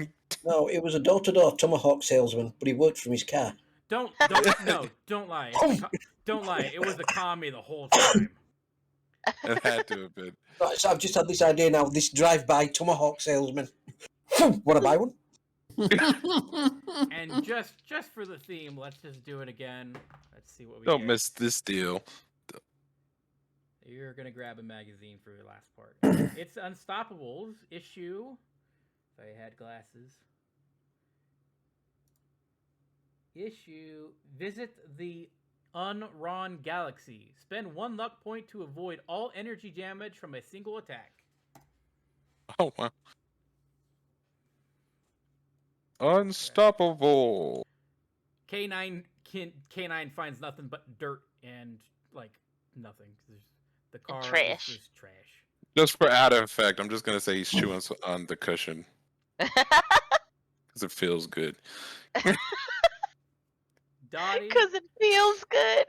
No, it was a door-to-door tomahawk salesman, but he worked from his car. Don't lie. Don't lie. It was the commie the whole time. It had to have been. Right, so I've just had this idea now. This drive-by tomahawk salesman. Want to buy one? And just for the theme, let's just do it again. Let's see what we Don't get. miss this deal. You're gonna grab a magazine for your last part. It's Unstoppables issue. If I had glasses. Issue. Visit the Unron Galaxy. Spend 1 luck point to avoid all energy damage from a single attack. Oh wow. Unstoppable. K9 finds nothing but dirt and like nothing. The car trash. is just trash. Just for added effect, I'm just gonna say he's chewing on the cushion because it feels good. Dottie, Because it feels good.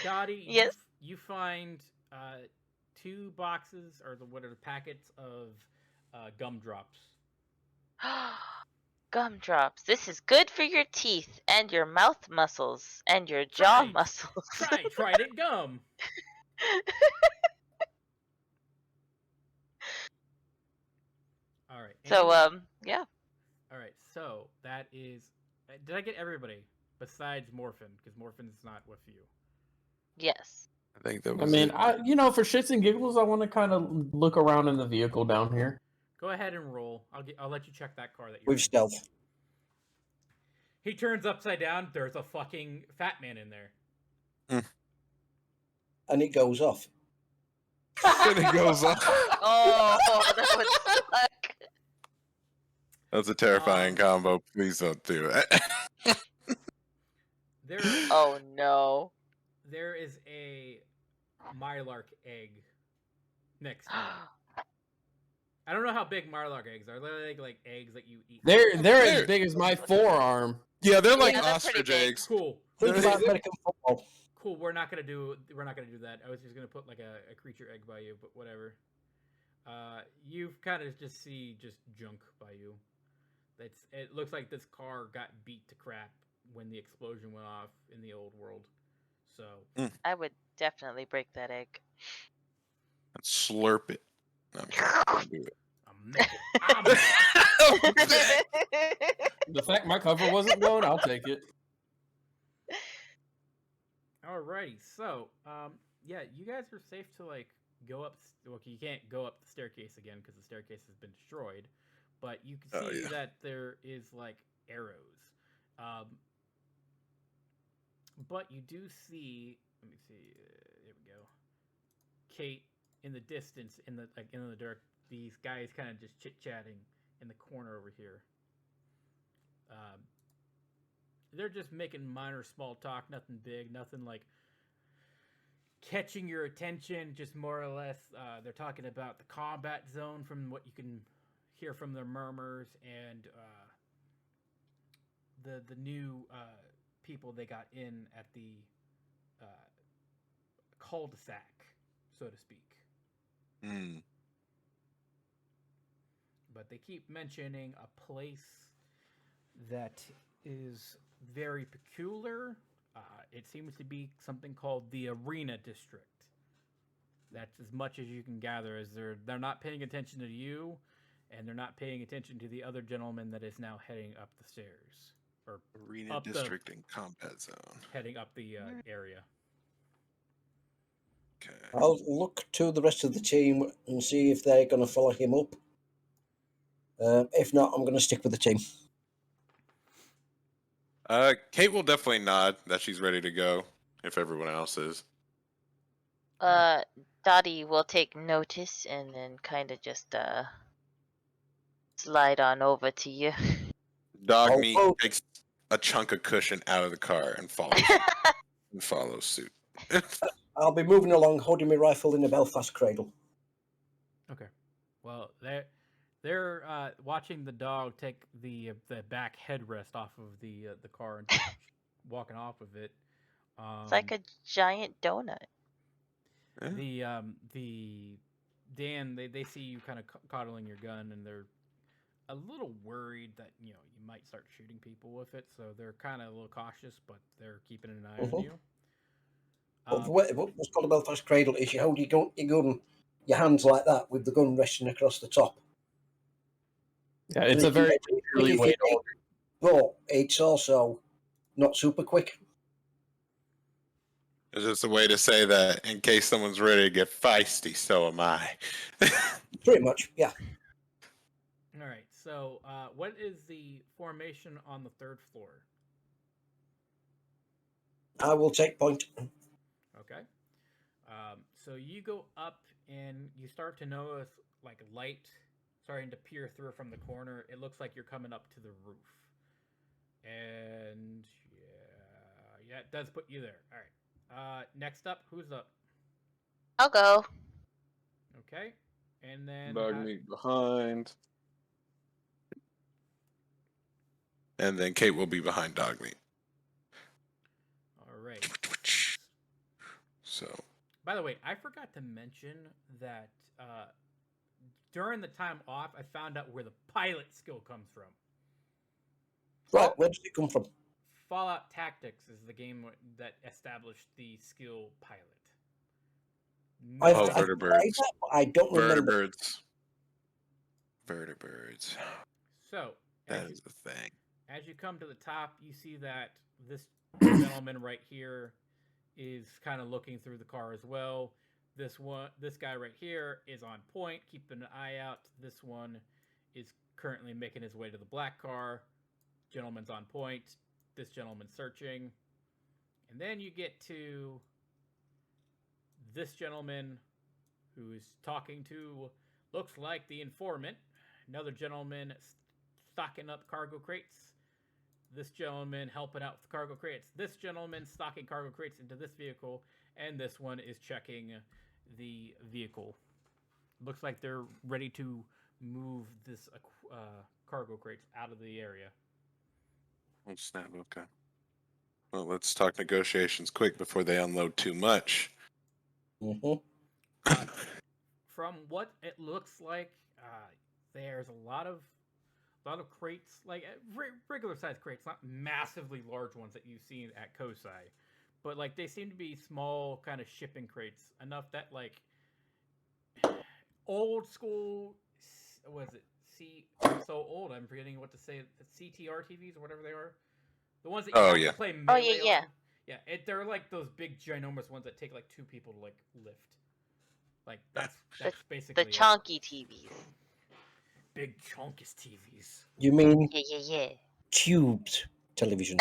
Dottie, Yes. you find 2 boxes or what are the packets of gumdrops. Gumdrops. This is good for your teeth and your mouth muscles and your jaw Try. muscles. Try Trident gum. All right. So any- yeah. All right. So that is. Did I get everybody besides Morphin? Because Morphin's not with you. Yes. I think that I was. mean, it. for shits and giggles, I want to kind of look around in the vehicle down here. Go ahead and roll. I'll let you check that car that you're With in. stealth. He turns upside down. There's a fucking fat man in there. And it goes off. And it goes off. Oh, that would suck. That's a terrifying combo. Please don't do it. There, Oh no. there is a Mylark egg next to it. I don't know how big Mylark eggs are. They're like eggs that you eat. They're There. as big as my forearm. Yeah, they're like Yeah, they're pretty ostrich big. eggs. Cool. Think about American football. Cool. We're not gonna do that. I was just gonna put like a creature egg by you, but whatever. You kind of just see just junk by you. It looks like this car got beat to crap when the explosion went off in the old world. So I would definitely break that egg. And slurp it. No, I'm kidding. Don't do it. I'm naked. The fact my cover wasn't blown, I'll take it. Alrighty, so yeah, you guys are safe to like go up. Well, you can't go up the staircase again because the staircase has been destroyed, but you can Oh, see yeah. that there is like arrows. But you do see. Let me see. Here we go. Kate in the distance, in the dark. These guys kind of just chit chatting in the corner over here. They're just making minor small talk, nothing big, nothing like catching your attention, just more or less. They're talking about the combat zone from what you can hear from their murmurs, and the new people they got in at the cul-de-sac, so to speak. Hmm. But they keep mentioning a place that is very peculiar. It seems to be something called the Arena District. That's as much as you can gather, as they're not paying attention to you, and they're not paying attention to the other gentleman that is now heading up the stairs. Or Arena up the- District and Combat Zone. heading up the area. Okay. I'll look to the rest of the team and see if they're going to follow him up. If not, I'm going to stick with the team. Kate will definitely nod that she's ready to go if everyone else is. Dottie will take notice and then kind of just slide on over to you. Dog meat Oh. takes a chunk of cushion out of the car and follows suit. I'll be moving along, holding my rifle in a Belfast cradle. Okay. Well, they're watching the dog take the back headrest off of the car and walking off of it. It's like a giant donut. The Dan, they see you kind of coddling your gun, and they're a little worried that you might start shooting people with it, so they're kind of a little cautious, but they're keeping an eye on you. What's called a Belfast cradle is you hold your gun, your hands like that with the gun resting across the top. Yeah, it's a very early way to But it's also not super quick. It's just a way to say that in case someone's ready to get feisty, so am I. Pretty much, yeah. All right. So, what is the formation on the third floor? I will take point. Okay. So you go up and you start to notice like light starting to peer through from the corner. It looks like you're coming up to the roof. And yeah, it does put you there. All right. Next up, who's up? I'll go. Okay. And then Dog meat behind. And then Kate will be behind dog meat. all right. So By the way, I forgot to mention that during the time off, I found out where the pilot skill comes from. Right, where does it come from? Fallout Tactics is the game that established the skill pilot. I've vertebrates. played that, but I don't remember. Vertebrates. So, That is the thing. as you come to the top, you see that this gentleman right here is kind of looking through the car as well. This guy right here is on point, keeping an eye out. This one is currently making his way to the black car. Gentleman's on point. This gentleman's searching. And then you get to this gentleman who's talking to, looks like the informant. Another gentleman stocking up cargo crates. This gentleman helping out with cargo crates. This gentleman stocking cargo crates into this vehicle. And this one is checking the vehicle. Looks like they're ready to move this cargo crates out of the area. Oh, snap. Okay. Well, let's talk negotiations quick before they unload too much. Mm-hmm. From what it looks like, there's a lot of crates, like regular sized crates, not massively large ones that you've seen at Kosai, but like they seem to be small kind of shipping crates, enough that like old school, was it? I'm so old, I'm forgetting what to say. CTR TVs or whatever they are, the ones that you have to play Melee yeah. on. Yeah, they're like those big ginormous ones that take like 2 people to like lift. Like that's basically The chonky TVs. big chunkus TVs. You mean Yeah. tubed television?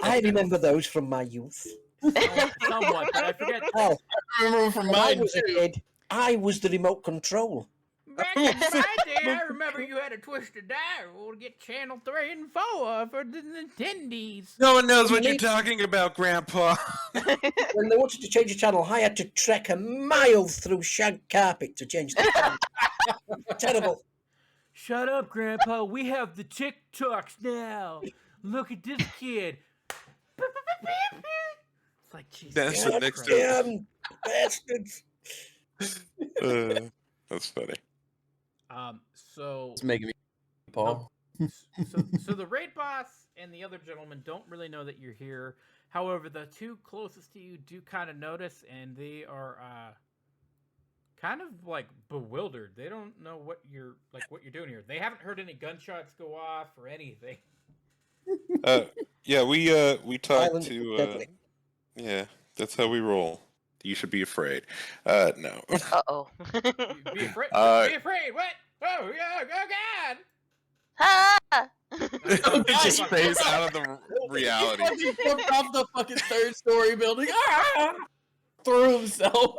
I remember those from my youth. Somewhat, but I forget. Oh, I remember from when I mine was a too. kid, I was the remote control. Back in my day, I remember you had to twist a dial to get channel 3 and 4 for the Nintendos. No one knows what you're talking about, Grandpa. When they wanted to change the channel, I had to trek a mile through shag carpet to change the channel. Terrible. Shut up, Grandpa. We have the TikToks now. Look at this kid. It's like, Jesus That's the next Christ. Damn bastards. That's funny. So It's making me, Paul. so the raid boss and the other gentleman don't really know that you're here. However, the two closest to you do kind of notice, and they are kind of like bewildered. They don't know what you're doing here. They haven't heard any gunshots go off or anything. Yeah, we talked Island to. deadly. Yeah, that's how we roll. You should be afraid. No. Uh-oh. Be afraid. Be afraid. What? Oh yeah! Oh God! Ha! Oh, He just phased out of the reality. He jumped off the fucking 3rd-story building. Ah! Threw himself.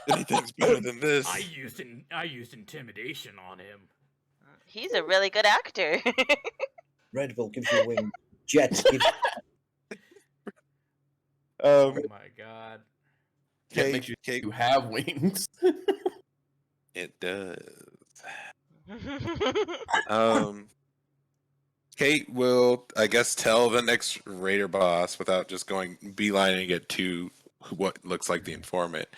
Anything's better than this. I used intimidation on him. He's a really good actor. Red Bull gives you wings. Jets give Oh my God! That makes you have wings. It does. Kate will, I guess, tell the next raider boss without just going beelining it to what looks like the informant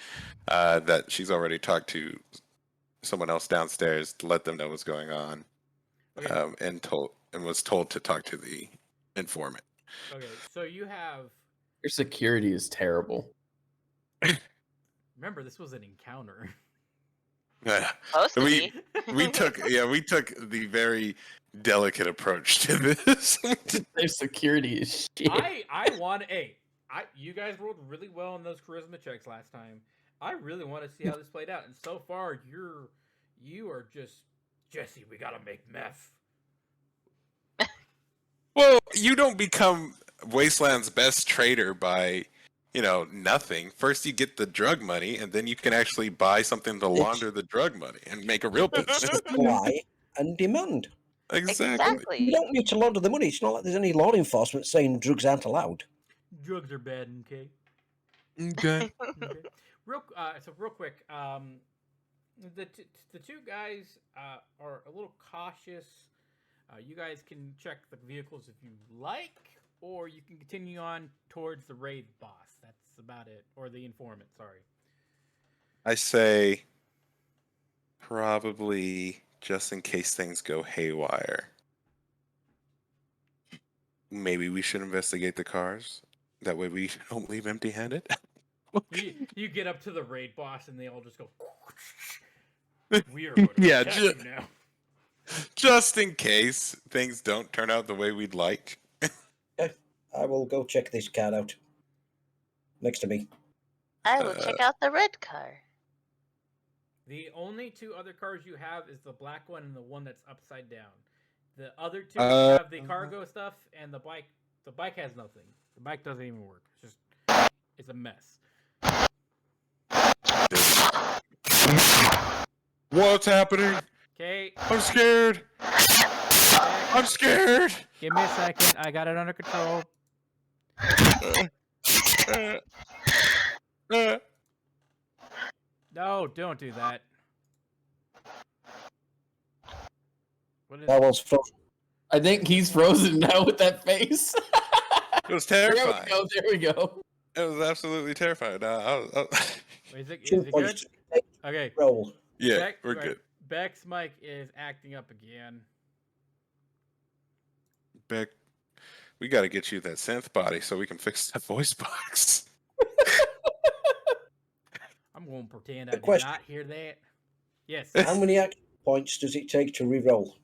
that she's already talked to someone else downstairs to let them know what's going on, Okay. and was told to talk to the informant. Okay. So you have. Your security is terrible. Remember, this was an encounter. Supposed to we be. we took the very delicate approach to this. Their security is shit. You guys rolled really well on those charisma checks last time. I really want to see how this played out, and so far you are just Jesse. We gotta make meth. Well, you don't become Wasteland's best trader by, nothing. First you get the drug money, and then you can actually buy something to launder the drug money and make a real business. supply and demand. Exactly. You don't need to launder the money. It's not like there's any law enforcement saying drugs aren't allowed. Drugs are bad, okay? Okay. Okay. Real quick, the two guys are a little cautious. You guys can check the vehicles if you like, or you can continue on towards the raid boss. That's about it, or the informant. Sorry. I say probably just in case things go haywire. Maybe we should investigate the cars. That way we don't leave empty-handed. You get up to the raid boss, and they all just go. We are going to Yeah, attack you now. Just in case things don't turn out the way we'd like. I will go check this car out. Next to me. I will check out the red car. The only two other cars you have is the black one and the one that's upside down. The other two have the cargo stuff, and the bike. The bike has nothing. The bike doesn't even work. It's a mess. What's happening? Okay, I'm scared. I'm scared. give me a second. I got it under control. No, don't do that. What is That was frozen. I think he's frozen now with that face. It was There terrifying. we go. There we go. It was absolutely terrifying. Is it 2 good? points. Okay. Roll. Yeah, we're good. Beck's mic is acting up again. Beck, we got to get you that synth body so we can fix that voice box. I'm going to pretend I Good did question. not hear that. Yes. How many action points does it take to re-roll?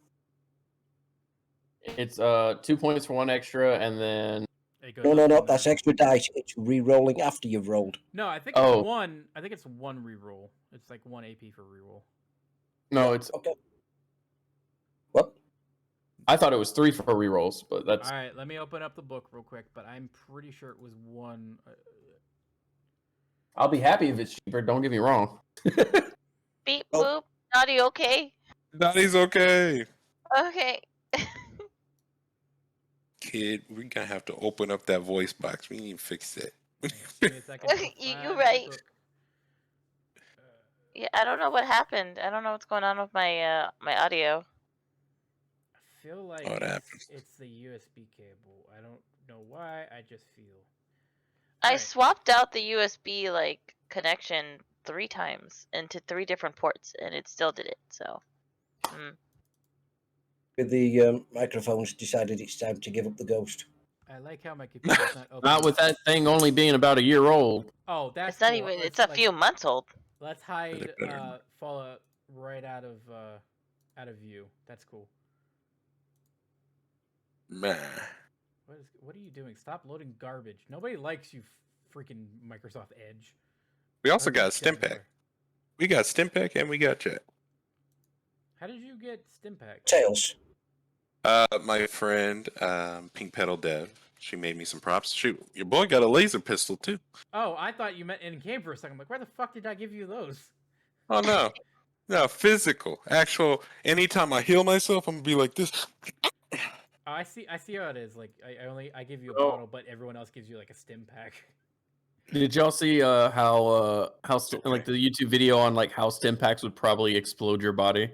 It's 2 points for 1 extra, and then It goes No, up no, no. from That's there. extra dice. It's re-rolling after you've rolled. No, I think Oh. it's one. I think it's one reroll. It's like 1 AP for reroll. no, it's. Okay. What? I thought it was 3 for rerolls, but that's. All right, let me open up the book real quick, but I'm pretty sure it was one. I'll be happy if it's cheaper. Don't get me wrong. Beep Oh. boop. Not Dottie okay? Dottie's okay. Okay. Kid, we're gonna have to open up that voice box. We need to fix it. Give me a second. to You're find the right. book. Yeah, I don't know what happened. I don't know what's going on with my my audio. I feel like What happened? it's the USB cable. I don't know why. I just feel. I Alright. swapped out the USB like connection 3 times into 3 different ports, and it still did it. So, With the microphones, decided it's time to give up the ghost. I like how my computer's not open. Not with that thing only being about a year old. Oh, that's it's not cool. even. Let's, It's a like, few months old. Let's hide better. Fallout right out of view. That's cool. Man. What are you doing? Stop loading garbage. Nobody likes you, freaking Microsoft Edge. We also got a Garbage stim everywhere. pack. We got stim pack and we got chat. How did you get Stimpack? Tails. My friend, Pink Petal Dev, she made me some props. Shoot, your boy got a laser pistol too. Oh, I thought you meant in game for a second. I'm like, where the fuck did I give you those? Oh no. No, physical. Actual anytime I heal myself, I'm gonna be like this. Oh, I see how it is. Like, I give you a Oh. bottle, but everyone else gives you like a stim pack. Did y'all see how like Okay. the YouTube video on like how stim packs would probably explode your body?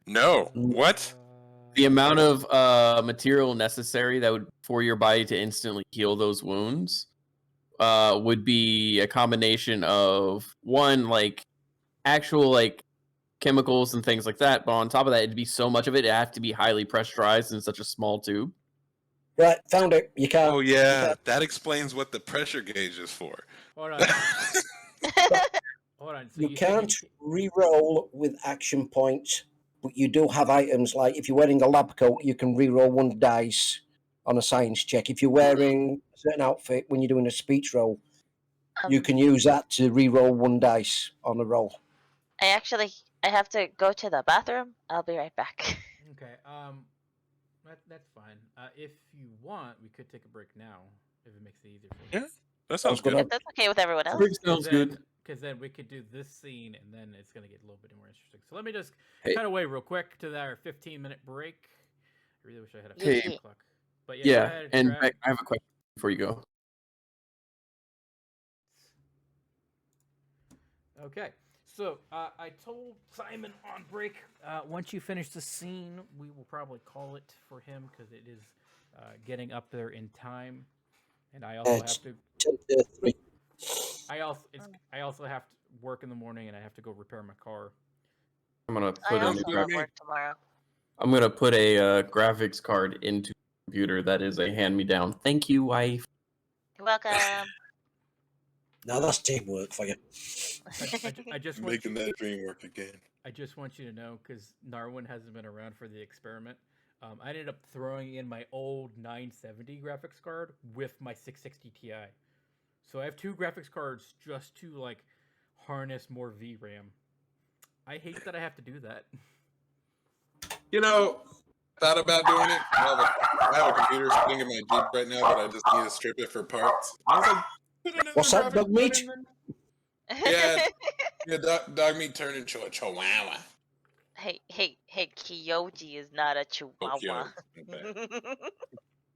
No. What? The amount of material necessary that would for your body to instantly heal those wounds would be a combination of one, like actual like chemicals and things like that, but on top of that, it'd be so much of it have to be highly pressurized in such a small tube. Right, found it. You can't. Oh you yeah, can't- that explains what the pressure gauge is for. Hold on. Hold on. So You said can't re-roll with action points, but you do have items like if you're wearing a lab coat, you can re-roll 1 dice on a science check. If you're wearing a certain outfit when you're doing a speech roll, you can use that to re-roll 1 dice on a roll. I have to go to the bathroom. I'll be right back. Okay. That's fine. If you want, we could take a break now if it makes it easier for you. Yeah, that sounds good. If that's okay with everyone else. Sounds good. Because then we could do this scene, and then it's gonna get a little bit more interesting. So let me just Hey. cut away real quick to our 15-minute break. I really wish I had a Hey. 15 clock. But yeah, go Yeah, ahead, and Trav. I have a question before you go. Okay, so I told Simon on break, once you finish the scene, we will probably call it for him because it is getting up there in time, and I also It's- have to. 10 to 3. I also have to work in the morning, and I have to go repair my car. I'm gonna I put also in. have work tomorrow. I'm gonna put a graphics card into the computer that is a hand-me-down. Thank you, wife. You're welcome. Now that's teamwork for you. I just want Making you, that dream work again. I just want you to know, because Narwin hasn't been around for the experiment. I ended up throwing in my old 970 graphics card with my 660 Ti. So I have 2 graphics cards just to like harness more VRAM. I hate that I have to do that. You know, thought about doing it. I have a computer sitting in my Jeep right now, but I just need to strip it for parts. I was like, put another What's that, graphics dog card meat? in there. Yeah, dog meat turned into a chihuahua. hey, Kyoji is not a chihuahua. Tokyo.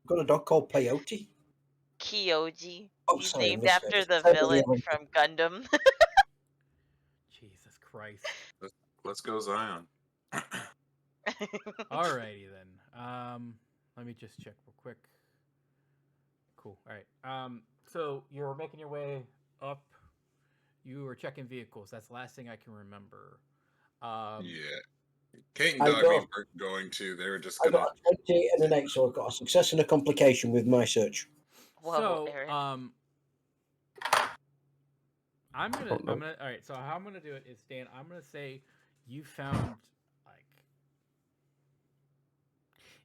Got a dog called Peyote. Kyoji. Oh, He's sorry, I named misread after it. the Sorry, villain yeah. from Gundam. Jesus Christ. Let's go Zion. Alrighty then. Let me just check real quick. Cool. All right. So you're making your way up. You were checking vehicles. That's the last thing I can remember. Yeah. Kate and I Dog got- Meat weren't going to. They were just I gonna. got a 20 and an 8, so I've got a success and a complication with my search. Whoa, So, Aaron. I'm gonna. Don't know. All right. So how I'm gonna do it is, Dan. I'm gonna say you found like.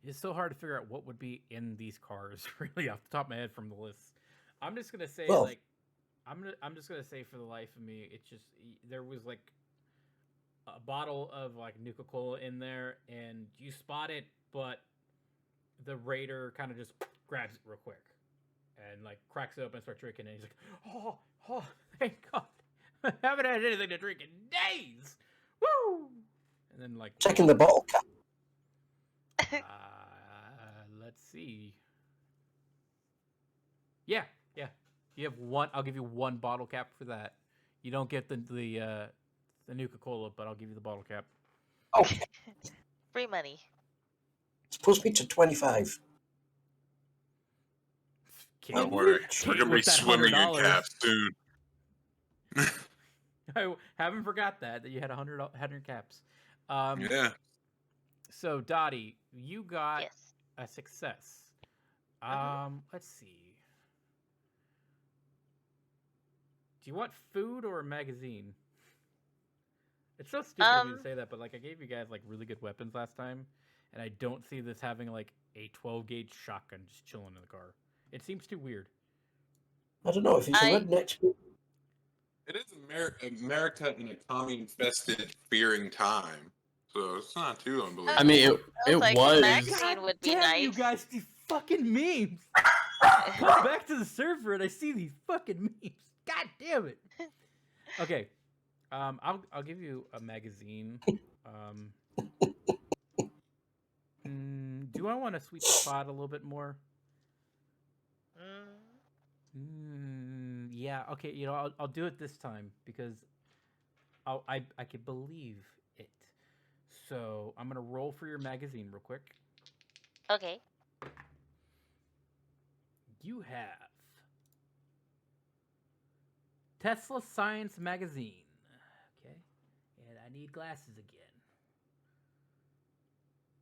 It's so hard to figure out what would be in these cars, really, off the top of my head from the list. I'm just gonna say Well- like, I'm just gonna say for the life of me, it's just there was like a bottle of like Nuka-Cola in there, and you spot it, but the raider kind of just grabs it real quick and like cracks it open and starts drinking, and he's like, oh, thank God, I haven't had anything to drink in days. Woo! and then like Checking the bottle cap. let's see. Yeah. You have one. I'll give you one bottle cap for that. You don't get the Nuka-Cola, but I'll give you the bottle cap. Okay. Free money. It's pushed me to 25. Don't worry, we're gonna be with that swimming in $100. caps soon. I haven't forgot that you had 100 caps. Yeah. So Dottie, you got Yes. a success. Let's see. Do you want food or a magazine? It's so stupid of me to say that, but like I gave you guys like really good weapons last time, and I don't see this having like a 12 gauge shotgun just chilling in the car. It seems too weird. I don't know if it's a redneck. It is America in a commie-infested, fearing time, so it's not too unbelievable. I mean, I was like, was. magazine would be damn nice. you guys, these fucking memes. Come back to the server and I see these fucking memes. God damn it. Okay. I'll give you a magazine. Do I want to sweep the pot a little bit more? Yeah. Okay. You know, I'll do it this time because I can believe it. So I'm gonna roll for your magazine real quick. Okay. You have Tesla Science Magazine. Okay. And I need glasses again.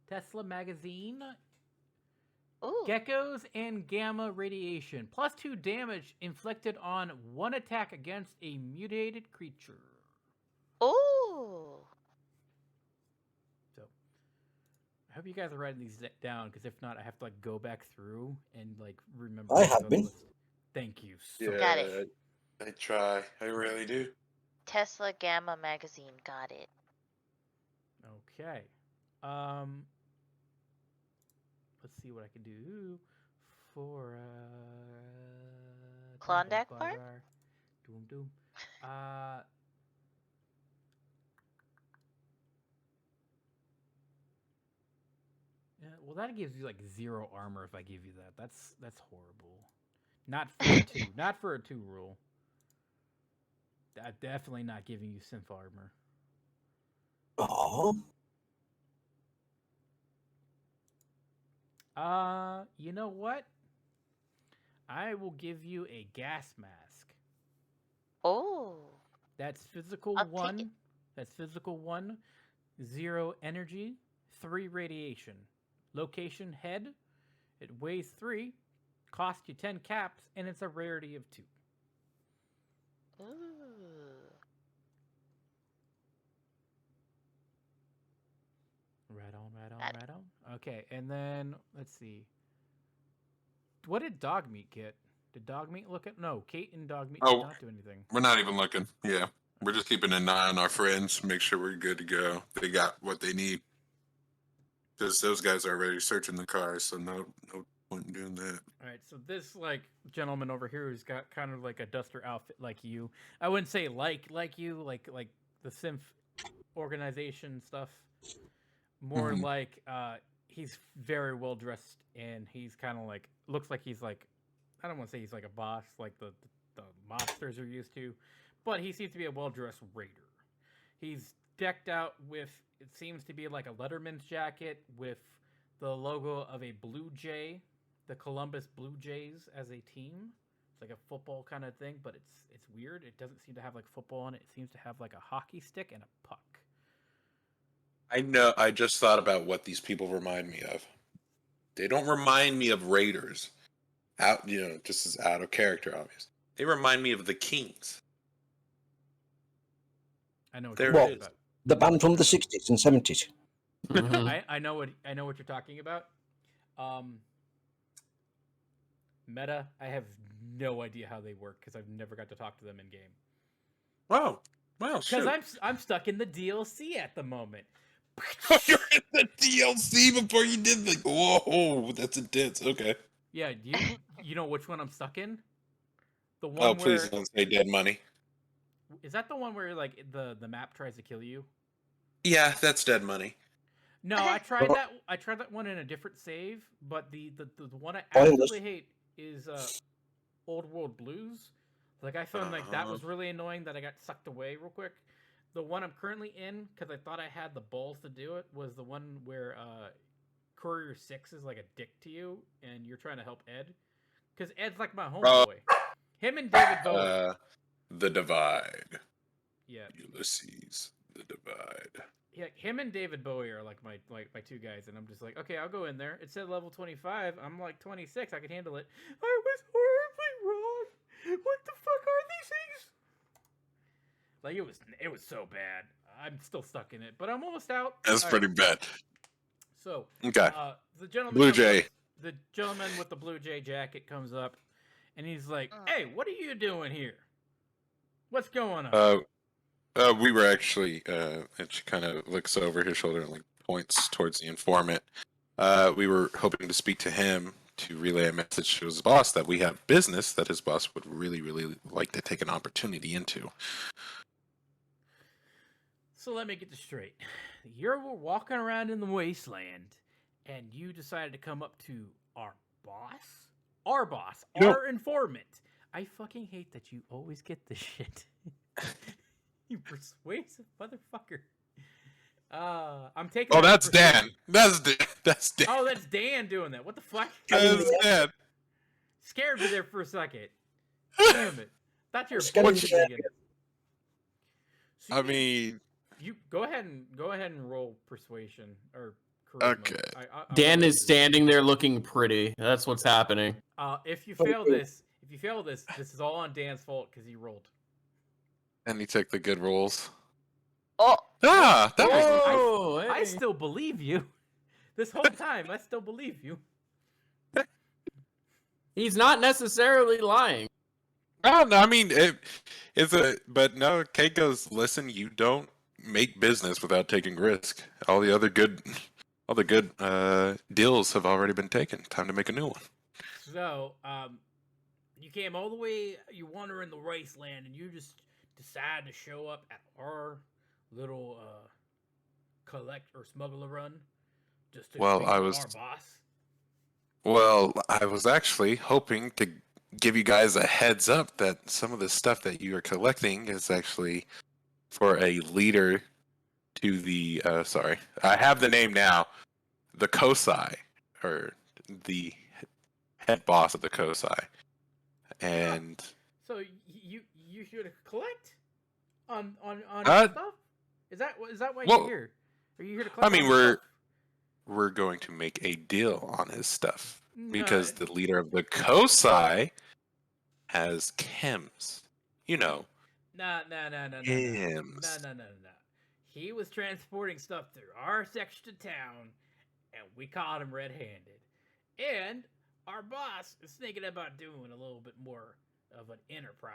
Tesla Magazine. Ooh. Geckos and gamma radiation. +2 damage inflicted on one attack against a mutated creature. Ooh. So, I hope you guys are writing these down, because if not, I have to like go back through and like remember. I what's have on the been. list. Thank you so much. Got it. I try. I really do. Tesla Gamma Magazine. Got it. Okay. Let's see what I can do for Klondike Bar? Doom doom. Yeah, well, that gives you like 0 armor if I give you that. That's horrible. Not for a 2. Not for a 2 rule. Definitely not giving you synth armor. Oh, You know what? I will give you a gas mask. Oh. That's physical I'll take 1. it. That's physical 1. 0 energy. 3 radiation. Location head. It weighs 3. Cost you 10 caps, and it's a rarity of 2. Ooh. Right on, right on, Got it. right on. Okay, and then let's see. What did dog meat get? Did dog meat look at? No, Kate and dog meat did not do anything. We're not even looking. Yeah, we're just keeping an eye on our friends, make sure we're good to go. They got what they need. Because those guys are already searching the cars, so no point in doing that. All right, so this like gentleman over here who's got kind of like a duster outfit like you. I wouldn't say like you, like the synth organization stuff. More like he's very well dressed, and he's kind of like looks like he's like, I don't want to say he's like a boss like the mobsters are used to, but he seems to be a well dressed raider. He's decked out with, it seems to be like a Letterman's jacket with the logo of a Blue Jay, the Columbus Blue Jays as a team. It's like a football kind of thing, but it's weird. It doesn't seem to have like football on it. It seems to have like a hockey stick and a puck. I know. I just thought about what these people remind me of. They don't remind me of Raiders. Just as out of character, obvious. They remind me of the Kings. I know what There you're it talking is. about. the band from the 60s and 70s. Mhm. I know what you're talking about. Meta, I have no idea how they work because I've never got to talk to them in game. Wow. Because Shoot. I'm stuck in the DLC at the moment. You're in the DLC before you did the. Whoa, that's intense. Okay. Yeah, you know which one I'm stuck in? The one Oh, where please don't say Dead Money. is that the one where like the map tries to kill you? Yeah, that's dead money. No, I tried that. I tried that one in a different save, but the one I Pointless. absolutely hate is Old World Blues. Like I found like that was really annoying that I got sucked away real quick. The one I'm currently in, because I thought I had the balls to do it, was the one where Courier 6 is like a dick to you, and you're trying to help Ed. Because Ed's like my homeboy. Him and David Bowie. The Divide. Yeah. Ulysses, The Divide. Yeah, him and David Bowie are like my two guys, and I'm just like, okay, I'll go in there. It said level 25. I'm like 26. I can handle it. I was horribly wrong. What the fuck are these things? Like it was so bad. I'm still stuck in it, but I'm almost out. That's All pretty right. bad. So, Okay. the gentleman Blue comes up- Jay. the gentleman with the Blue Jay jacket comes up, and he's like, "Hey, what are you doing here? What's going on?" We were actually, and she kind of looks over his shoulder and like points towards the informant. We were hoping to speak to him to relay a message to his boss that we have business that his boss would really, really like to take an opportunity into. So let me get this straight. You're walking around in the wasteland, and you decided to come up to our boss? Our boss, No. our informant. I fucking hate that you always get this shit. You persuasive motherfucker. I'm taking. Oh, that that's for- Dan. That's Dan. That's Dan. Oh, that's Dan doing that. What the fuck? That's Dan. Scared me there for a second. Damn it. Thought you were Scared me there. bullshitting. So I you- mean, you go ahead and roll persuasion or charisma. Okay. I Dan want is you to- standing there looking pretty. That's what's happening. If you But fail you- this, this is all on Dan's fault because he rolled. and he took the good rolls. Oh, Ah, that was. Oh, I hey. still believe you. This whole time, I still believe you. He's not necessarily lying. Oh, no, I mean, it's a. But no, Kate goes, listen, you don't make business without taking risk. All the good deals have already been taken. Time to make a new one. So, you came all the way. You wander in the wasteland, and you just decide to show up at our little collect or smuggler run. Just to Well, speak I with was- our boss. Well, I was actually hoping to give you guys a heads up that some of the stuff that you are collecting is actually for a leader to the. Sorry, I have the name now. The Kosai, or the head boss of the Kosai, and So you should collect on Uh, stuff. Is that why well, you're here? Are you here to collect? I mean, on we're stuff? we're going to make a deal on his stuff because No. the leader of the Kosai has chems. You know, No. chems. No. He was transporting stuff through our section of town, and we caught him red-handed. And our boss is thinking about doing a little bit more of an enterprise.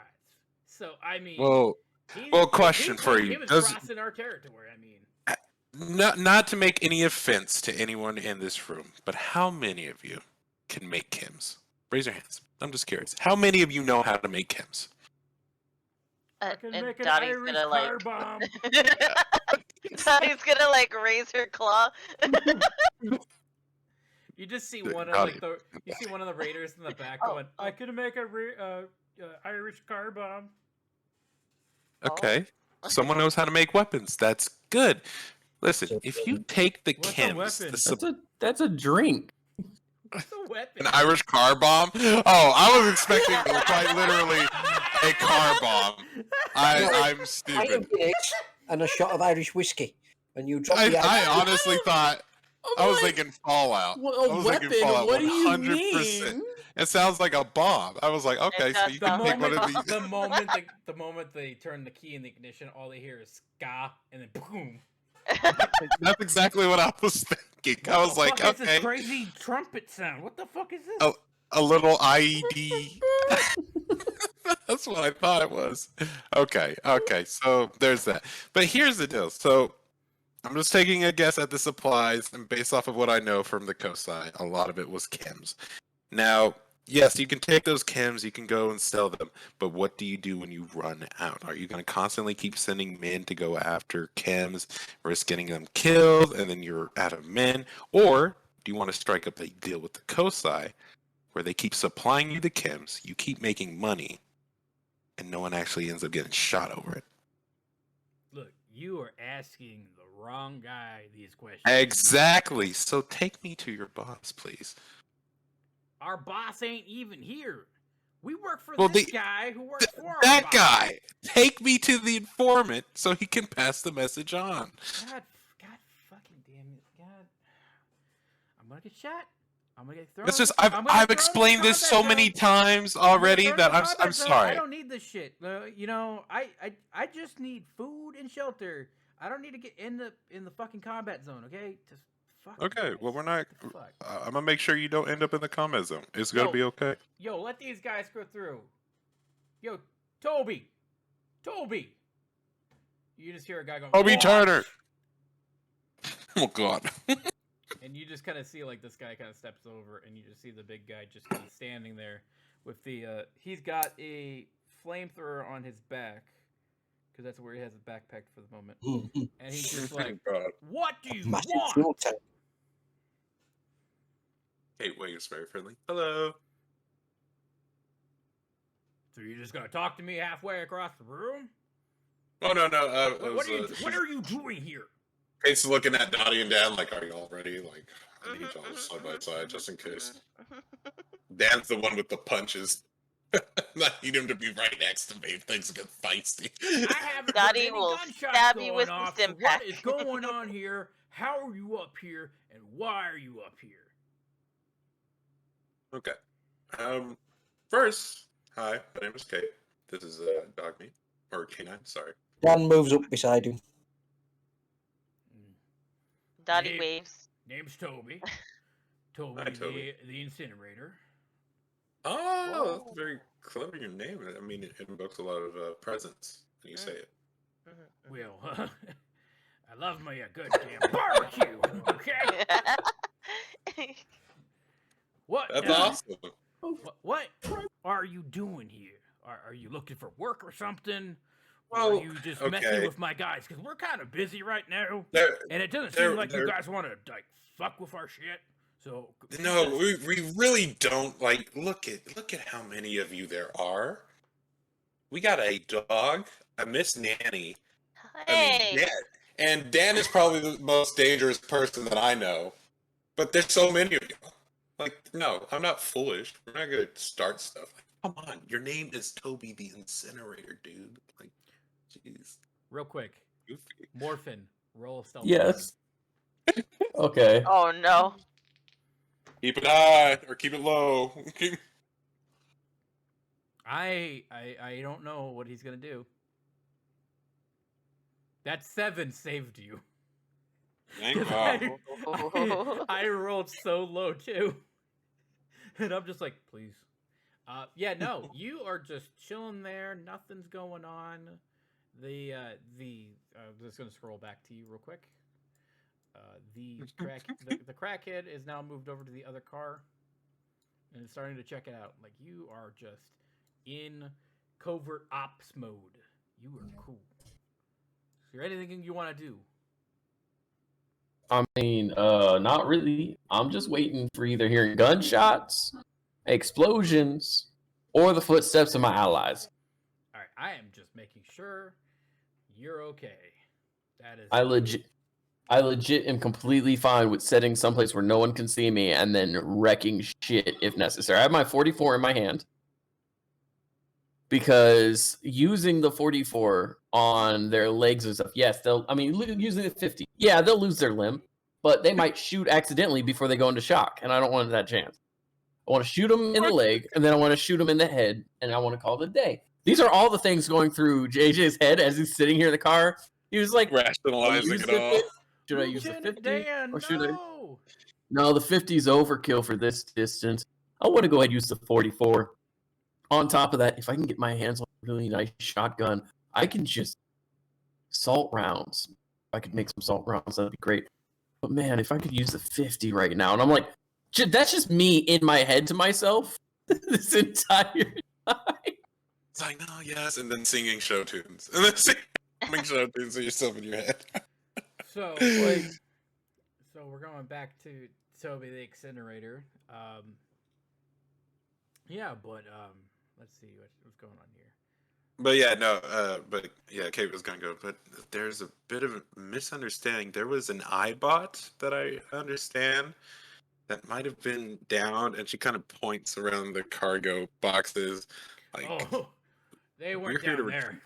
So I mean, Well, question for you. He was Does- crossing our territory. I mean, not to make any offense to anyone in this room, but how many of you can make chems? Raise your hands. I'm just curious. How many of you know how to make chems? I can and make an Dottie's Irish gonna like. car bomb. Dottie's gonna like raise her claw. You just see one of Dottie. one of the raiders in the back Oh, going, "I can make a Irish car bomb." Okay. Someone knows how to make weapons. That's good. Listen, if you take the What's a chems, weapon? That's a drink. It's a weapon. an Irish car bomb. Oh, I was expecting quite literally a car bomb. I'm Pint stupid. of Guinness and a shot of Irish whiskey, and you drop the I Irish honestly thought I was thinking Fallout. Well, I a was weapon? thinking Fallout What do you 100%. mean? It sounds like a bomb. I was like, okay, so does you the can take one of moment, these. the moment they turn the key in the ignition, all they hear is ska, and then boom. That's exactly what I was thinking. I What was the like, fuck is this okay, crazy trumpet sound? What the fuck is this? Oh. a little IED. That's what I thought it was. Okay, so there's that. But here's the deal. So I'm just taking a guess at the supplies, and based off of what I know from the Kosai, a lot of it was chems. Now, yes, you can take those chems, you can go and sell them, but what do you do when you run out? Are you going to constantly keep sending men to go after chems, risk getting them killed, and then you're out of men? Or do you want to strike up a deal with the Kosai, where they keep supplying you the chems, you keep making money, and no one actually ends up getting shot over it? Look, you are asking the wrong guy these questions. Exactly. So take me to your boss, please. Our boss ain't even here. We work for Well, this guy who works for our That boss. guy! Take me to the informant so he can pass the message on. God fucking damn it. God. I'm gonna get shot. I'm gonna get thrown. It's just I'm gonna I've get thrown in explained the this so combat many zone. times I'm gonna already throw in that the I'm combat zone. sorry. I don't need this shit. You know, I just need food and shelter. I don't need to get in the fucking combat zone. Okay, just fuck. Okay, guys. well we're not. What the fuck? I'm gonna make sure you don't end up in the combat zone. It's gonna be okay. Yo, let these guys go through. Yo, Toby. You just hear a guy go, Toby "Watch!" Turner. Oh God. And you just kind of see like this guy kind of steps over, and you just see the big guy just kind of standing there with the. He's got a flamethrower on his back, because that's where he has his backpack for the moment. And he's just like, God. "What do you Massive want?" fuel tank. Kate Williams, very friendly. Hello. So you're just gonna talk to me halfway across the room? Oh no. What are you doing here? Kate's looking at Dottie and Dan like, "Are you all ready? Like, I need y'all side by side just in case." Dan's the one with the punches. I need him to be right next to me if things get feisty. I haven't Dottie heard any will gunshots stab you going with off. the So what stimpack. is going on here? How are you up here? And why are you up here? Okay. First, hi, my name is Kate. This is Dog Meat or Canine. Sorry. Dan moves up beside him. Dottie Name- waves. Name's Toby. Toby, Hi, Toby. The incinerator. Oh, that's very clever. Your name. I mean, it invokes a lot of presence when you say it. Well, I love me a good damn barbecue. Okay. What? That's awesome. What are you doing here? Are you looking for work or something? Or Well, are you just okay. messing with my guys? Because we're kind of busy right now, There, and it doesn't there- seem like you there- guys want to like fuck with our shit. So no, we really don't. Like, look at how many of you there are. We got a dog, a Miss Nanny. Hey. And Dan is probably the most dangerous person that I know. But there's so many of you. Like, no, I'm not foolish. We're not gonna start stuff. Like, come on, your name is Toby the Incinerator, dude. Like, jeez. real quick, Goofy. Morphin, roll a stealth. Yes. Okay. Oh no. Keep it high or keep it low. I don't know what he's gonna do. That 7 saved you. Thank 'Cause God. I rolled so low too, and I'm just like, please. Yeah, no, you are just chilling there. Nothing's going on. I'm just gonna scroll back to you real quick. The crackhead is now moved over to the other car, and is starting to check it out. Like, you are just in covert ops mode. You are cool. Is there anything you want to do? I mean, not really. I'm just waiting for either hearing gunshots, explosions, or the footsteps of my allies. All right, I am just making sure you're okay. That is. I legit am completely fine with setting someplace where no one can see me and then wrecking shit if necessary. I have my 44 in my hand because using the 44 on their legs and stuff, yes, using the 50, yeah, they'll lose their limb, but they might shoot accidentally before they go into shock, and I don't want that chance. I want to shoot them in the leg, and then I want to shoot them in the head, and I want to call it a day. These are all the things going through JJ's head as he's sitting here in the car. He was like, Rationalizing it all. should I use the 50? Dan, Or should I? no! No, the 50 is overkill for this distance. I want to go ahead and use the 44. On top of that, if I can get my hands on a really nice shotgun, I can just salt rounds. If I could make some salt rounds, that'd be great. But man, if I could use the 50 right now, and I'm like, that's just me in my head to myself. this entire time. It's like, no, yes, and then singing show tunes. And then singing show tunes to yourself in your head. So, Like, so we're going back to Toby the Incinerator. Yeah, but let's see what's going on here. But yeah, no, but yeah, Kate was gonna go, but there's a bit of a misunderstanding. There was an iBot that I understand that might have been down, and she kind of points around the cargo boxes, like, Oh, they we're weren't here to down there. retrieve.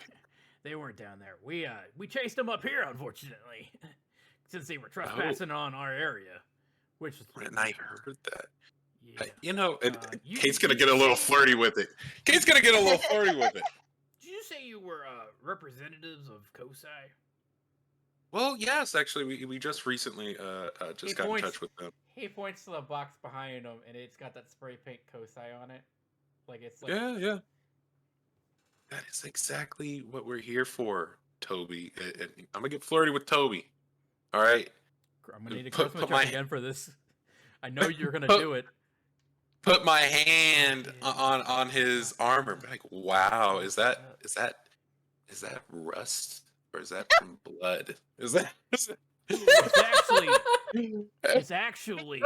They weren't down there. We chased them up here, unfortunately, since they were trespassing on our area, which is And I heard that. yeah. You know, You- Kate's gonna you get a little say- flirty with it. Kate's gonna get a little flirty with it. Did you say you were representatives of COSI? Well, yes, actually, we just recently just got in touch with them. He points to the box behind him, and it's got that spray paint COSI on it. Like it's like Yeah. That is exactly what we're here for, Toby. I'm gonna get flirty with Toby. All right. I'm gonna need a put Christmas my- check again for this. I know you're gonna put- do it. Put my hand on his armor. Be like, wow, is that rust or is that from blood? Is that? It's actually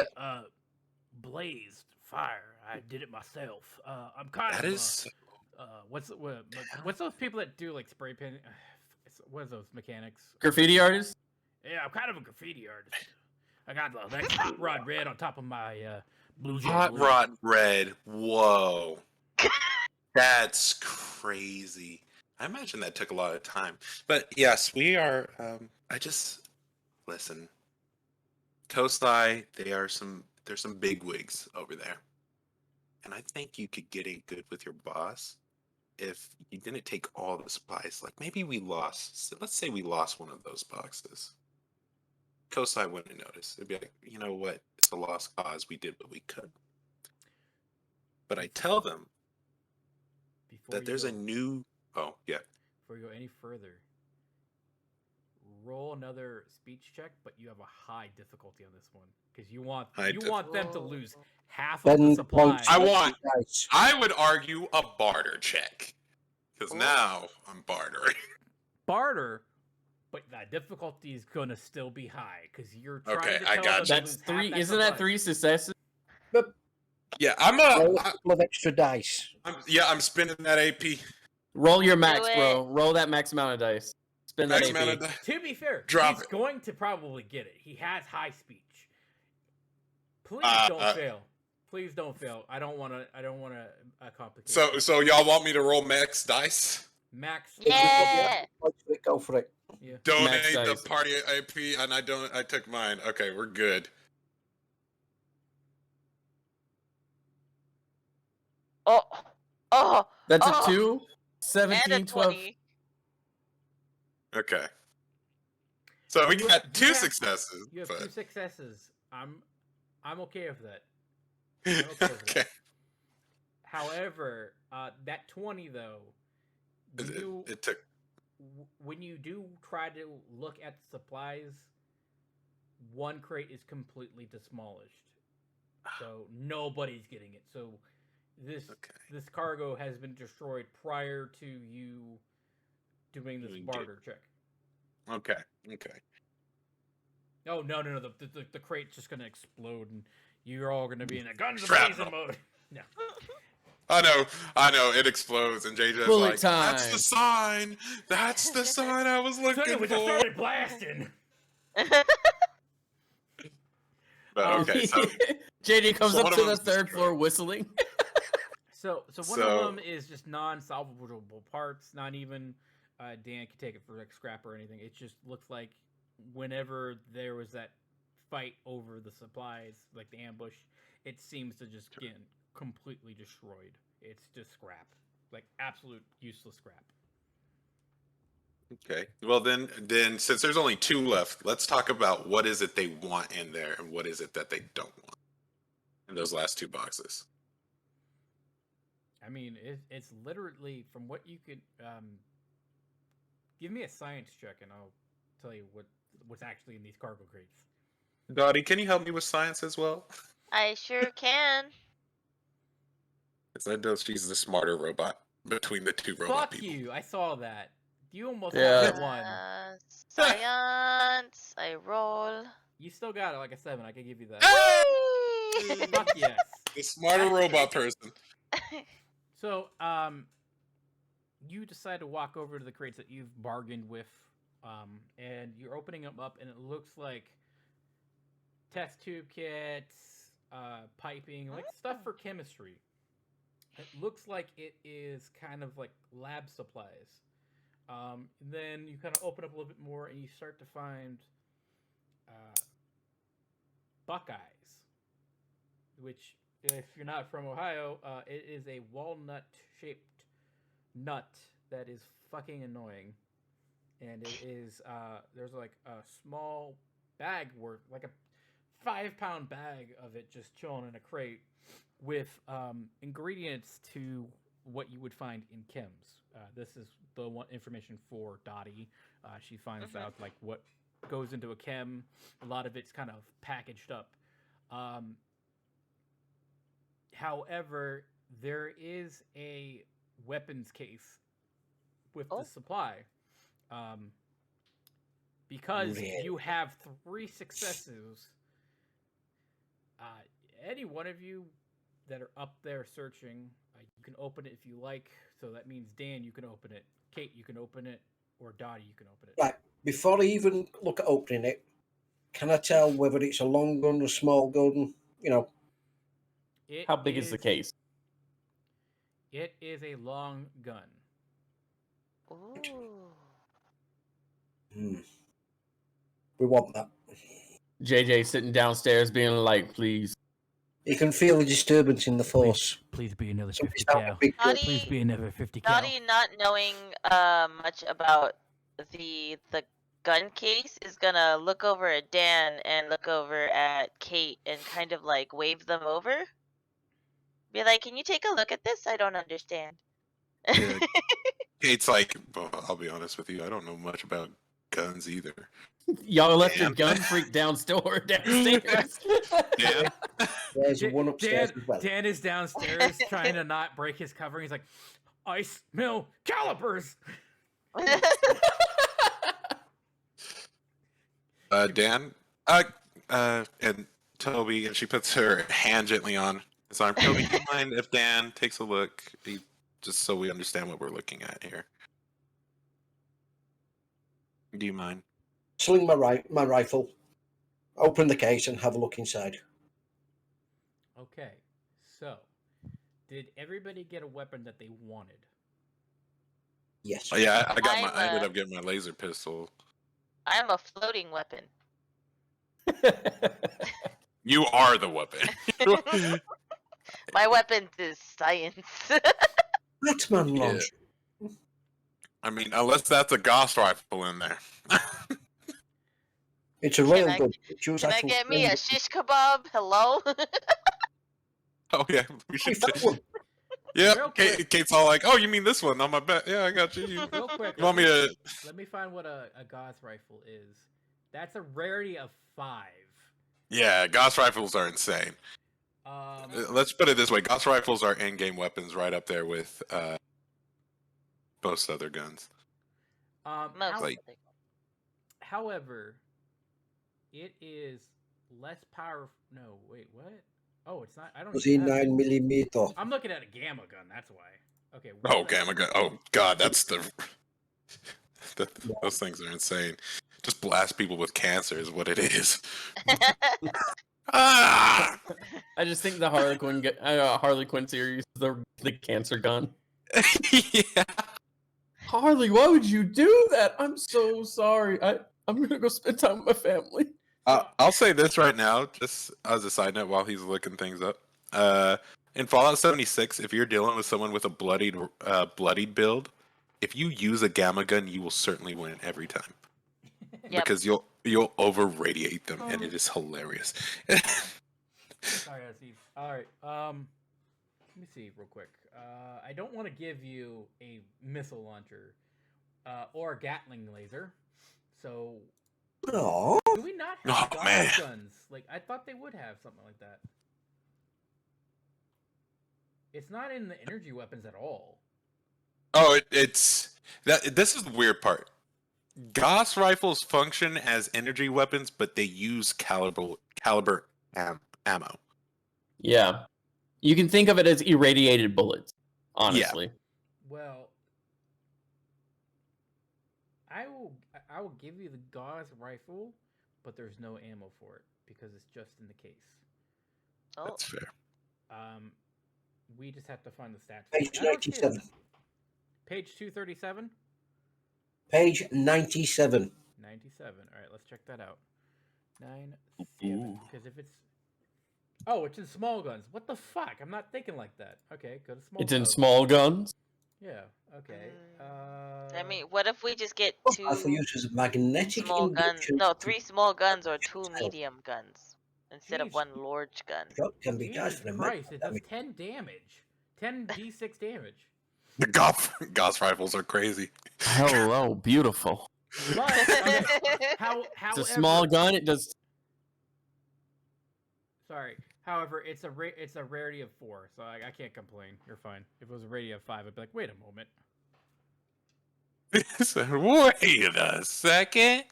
blazed fire. I did it myself. I'm kind That of is. what's those people that do like spray paint? What is those mechanics? Graffiti artist? Yeah, I'm kind of a graffiti artist. I got that hot rod red on top of my blue jeans. Hot rod red. Whoa. That's crazy. I imagine that took a lot of time. But yes, we are listen. COSI, there's some big wigs over there. And I think you could get in good with your boss if you didn't take all the supplies. Like maybe let's say we lost one of those boxes. COSI wouldn't notice. It'd be like, you know what? It's a lost cause. We did what we could. But I tell them that there's a new. Oh yeah. Before you go any further, roll another speech check, but you have a high difficulty on this one because you want them to lose half of the Then supplies. I want- Nice. I would argue a barter check because now I'm bartering. barter, but that difficulty is gonna still be high because you're trying Okay, to I tell got them you. to That's lose half 3. that Isn't that supply. 3 successes? Yeah, Roll a couple of extra dice. I'm spending that AP. Roll your max, it. bro. Roll that max amount of dice. Spend that Max AP. amount of di- To be fair, Drop he's it. going to probably get it. He has high speech. Please don't fail. Please don't fail. I don't want to complicate. So y'all want me to roll max dice? Max. Yeah. Go for it. Yeah. Donate the dice. party AP, and I took mine. Okay, we're good. Oh, That's Oh. a 2, and 17, a 12. 20. Okay. So we got You two have- successes. You have but... 2 successes. I'm okay with that. okay with that. okay. However, that 20 though, It took. when you do try to look at supplies, one crate is completely demolished, so nobody's getting it. So this cargo has been destroyed prior to you doing this Doing barter check. Okay. Oh no! The crate's just gonna explode, and you're all gonna be in a guns Shrapnel. blazing mode. No. I know. It explodes, and JJ's Bullet like, "That's the time." sign. That's the sign I was looking We just for." started blasting. But okay, so JD comes So up one to of the them's third destroyed. floor whistling. So one of them is just non-salvageable parts. Not even Dan can take it for like scrap or anything. It just looks like whenever there was that fight over the supplies, like the ambush, it seems to just get completely destroyed. It's just scrap, like absolute useless scrap. okay. Well, then since there's only 2 left, let's talk about what is it they want in there, and what is it that they don't want in those last 2 boxes. I mean, it's literally from what you could. Give me a science check, and I'll tell you what's actually in these cargo crates. Dottie, can you help me with science as well? I sure can. Because I know she's the smarter robot between the two robot Fuck people. you! I saw that. You almost Yeah. had one. Science. I roll. You still got it like a 7. I can give you that. Whee! Fuck yes. The smarter robot person. So, you decide to walk over to the crates that you've bargained with, and you're opening them up, and it looks like test tube kits, piping, like stuff for chemistry. It looks like it is kind of like lab supplies. Then you kind of open up a little bit more, and you start to find Buckeyes, which, if you're not from Ohio, it is a walnut-shaped nut that is fucking annoying. And it is, there's like a small bag worth, like a 5-pound bag of it just chilling in a crate with ingredients to what you would find in chems. This is the one information for Dottie. She finds out like what goes into a chem. A lot of it's kind of packaged up. However, there is a weapons case with the supply. Because you have 3 successes, any one of you that are up there searching, you can open it if you like. So that means Dan, you can open it. Kate, you can open it. Or Dottie, you can open it. Right. Before I even look at opening it, can I tell whether it's a long gun, a small gun? You know. How big is the case? It is a long gun. Ooh. We want that. JJ sitting downstairs being like, please. You can feel the disturbance in the force. Please be another Somebody's 50 having a cal. big gun. Please be another 50 cal. Dottie, not knowing much about the gun case, is gonna look over at Dan and look over at Kate and kind of like wave them over. Be like, can you take a look at this? I don't understand. Yeah. Kate's like, well, I'll be honest with you, I don't know much about guns either. Y'all left your Dan. gun freak downstairs. Dan? There's one upstairs as well. Dan is downstairs trying to not break his covering. He's like, I smell calipers. Dan? And Toby, and she puts her hand gently on his arm. Toby, do you mind if Dan takes a look? Just so we understand what we're looking at here. Do you mind? Sling my rifle, open the case, and have a look inside. Okay, so did everybody get a weapon that they wanted? Yes. Oh, yeah, I ended up getting my laser pistol. I'm a floating weapon. You are the weapon. My weapon is science. Batman launch. I mean, unless that's a Gauss rifle in there. It's a Can rail I- gun. Can I get me a shish kebab? Hello? Oh yeah, we should. Real Yep. quick. Kate's all like, "Oh, you mean this one on my bet? Yeah, I got you. Real quick, You want me to? let me find what a Gauss rifle is. That's a rarity of 5. Yeah, Gauss rifles are insane. Let's put it this way: Gauss rifles are in-game weapons, right up there with most other guns. Most Like- of the- However, it is less powerful. No, wait, what? Oh, it's not. I don't. Was even he have it. 9mm? I'm looking at a gamma gun. That's why. Okay. Oh, gamma gun. Oh God, that's those things are insane. Just blast people with cancer is what it is. Ah! I just think the Harley Quinn series, the cancer gun. Yeah. Harley, why would you do that? I'm so sorry. I'm gonna go spend time with my family. I'll say this right now, just as a side note, while he's looking things up. In Fallout 76, if you're dealing with someone with a bloodied build, if you use a gamma gun, you will certainly win every time Yep. because you'll over radiate them, and it is hilarious. Sorry, Steve. All right. Let me see real quick. I don't want to give you a missile launcher or a Gatling laser. So, Oh, do we not have Oh, Gauss man. guns? Like, I thought they would have something like that. It's not in the energy weapons at all. Oh, it's that. This is the weird part. Gauss rifles function as energy weapons, but they use caliber ammo. Yeah. You can think of it as irradiated bullets, honestly. Well, I will give you the Gauss rifle, but there's no ammo for it because it's just in the case. Oh, That's fair. We just have to find the stats. Page 97. Page 237? Page 97. 97. All right, let's check that out. 97. Ooh. Because if it's... Oh, it's in small guns. What the fuck? I'm not thinking like that. Okay, go to small It's in guns. small guns. Yeah, okay. I mean, what if we just get Rifle 2 uses magnetic small guns? induction. No, 3 small guns or 2 Yourself. medium guns instead of Jeez. 1 large gun. Shot can be charged Jesus for a Christ, it does damage. 10 damage. 10 d6 damage. The Gauss rifles are crazy. Hello, beautiful. But, okay, It's a small gun. It does. Sorry. However, it's a rarity of 4, so I can't complain. You're fine. If it was a rarity of 5, I'd be like, wait a moment. Wait a second.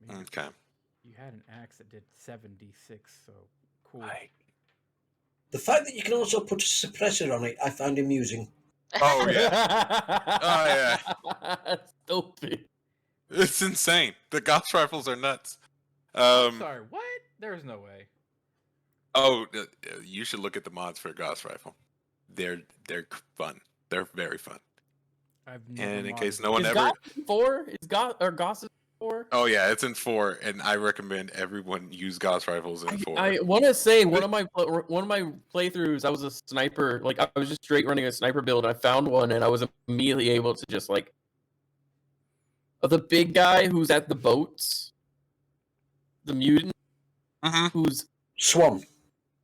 Man, Okay. you had an axe that did 7d6, so cool. The fact that you can also put a suppressor on it, I find amusing. Oh yeah. Oh yeah. Stupid. It's insane. The Gauss rifles are nuts. Sorry, what? There's no way. Oh, you should look at the mods for a Gauss rifle. They're fun. They're very fun. I've never And in modded case it. no one Is ever. Goss 4? Is Goss 4? Oh yeah, it's in 4, and I recommend everyone use Gauss rifles in 4. I want to say one of my playthroughs, I was a sniper. Like I was just straight running a sniper build. And I found one, and I was immediately able to just like the big guy who's at the boats, the mutant who's Swan.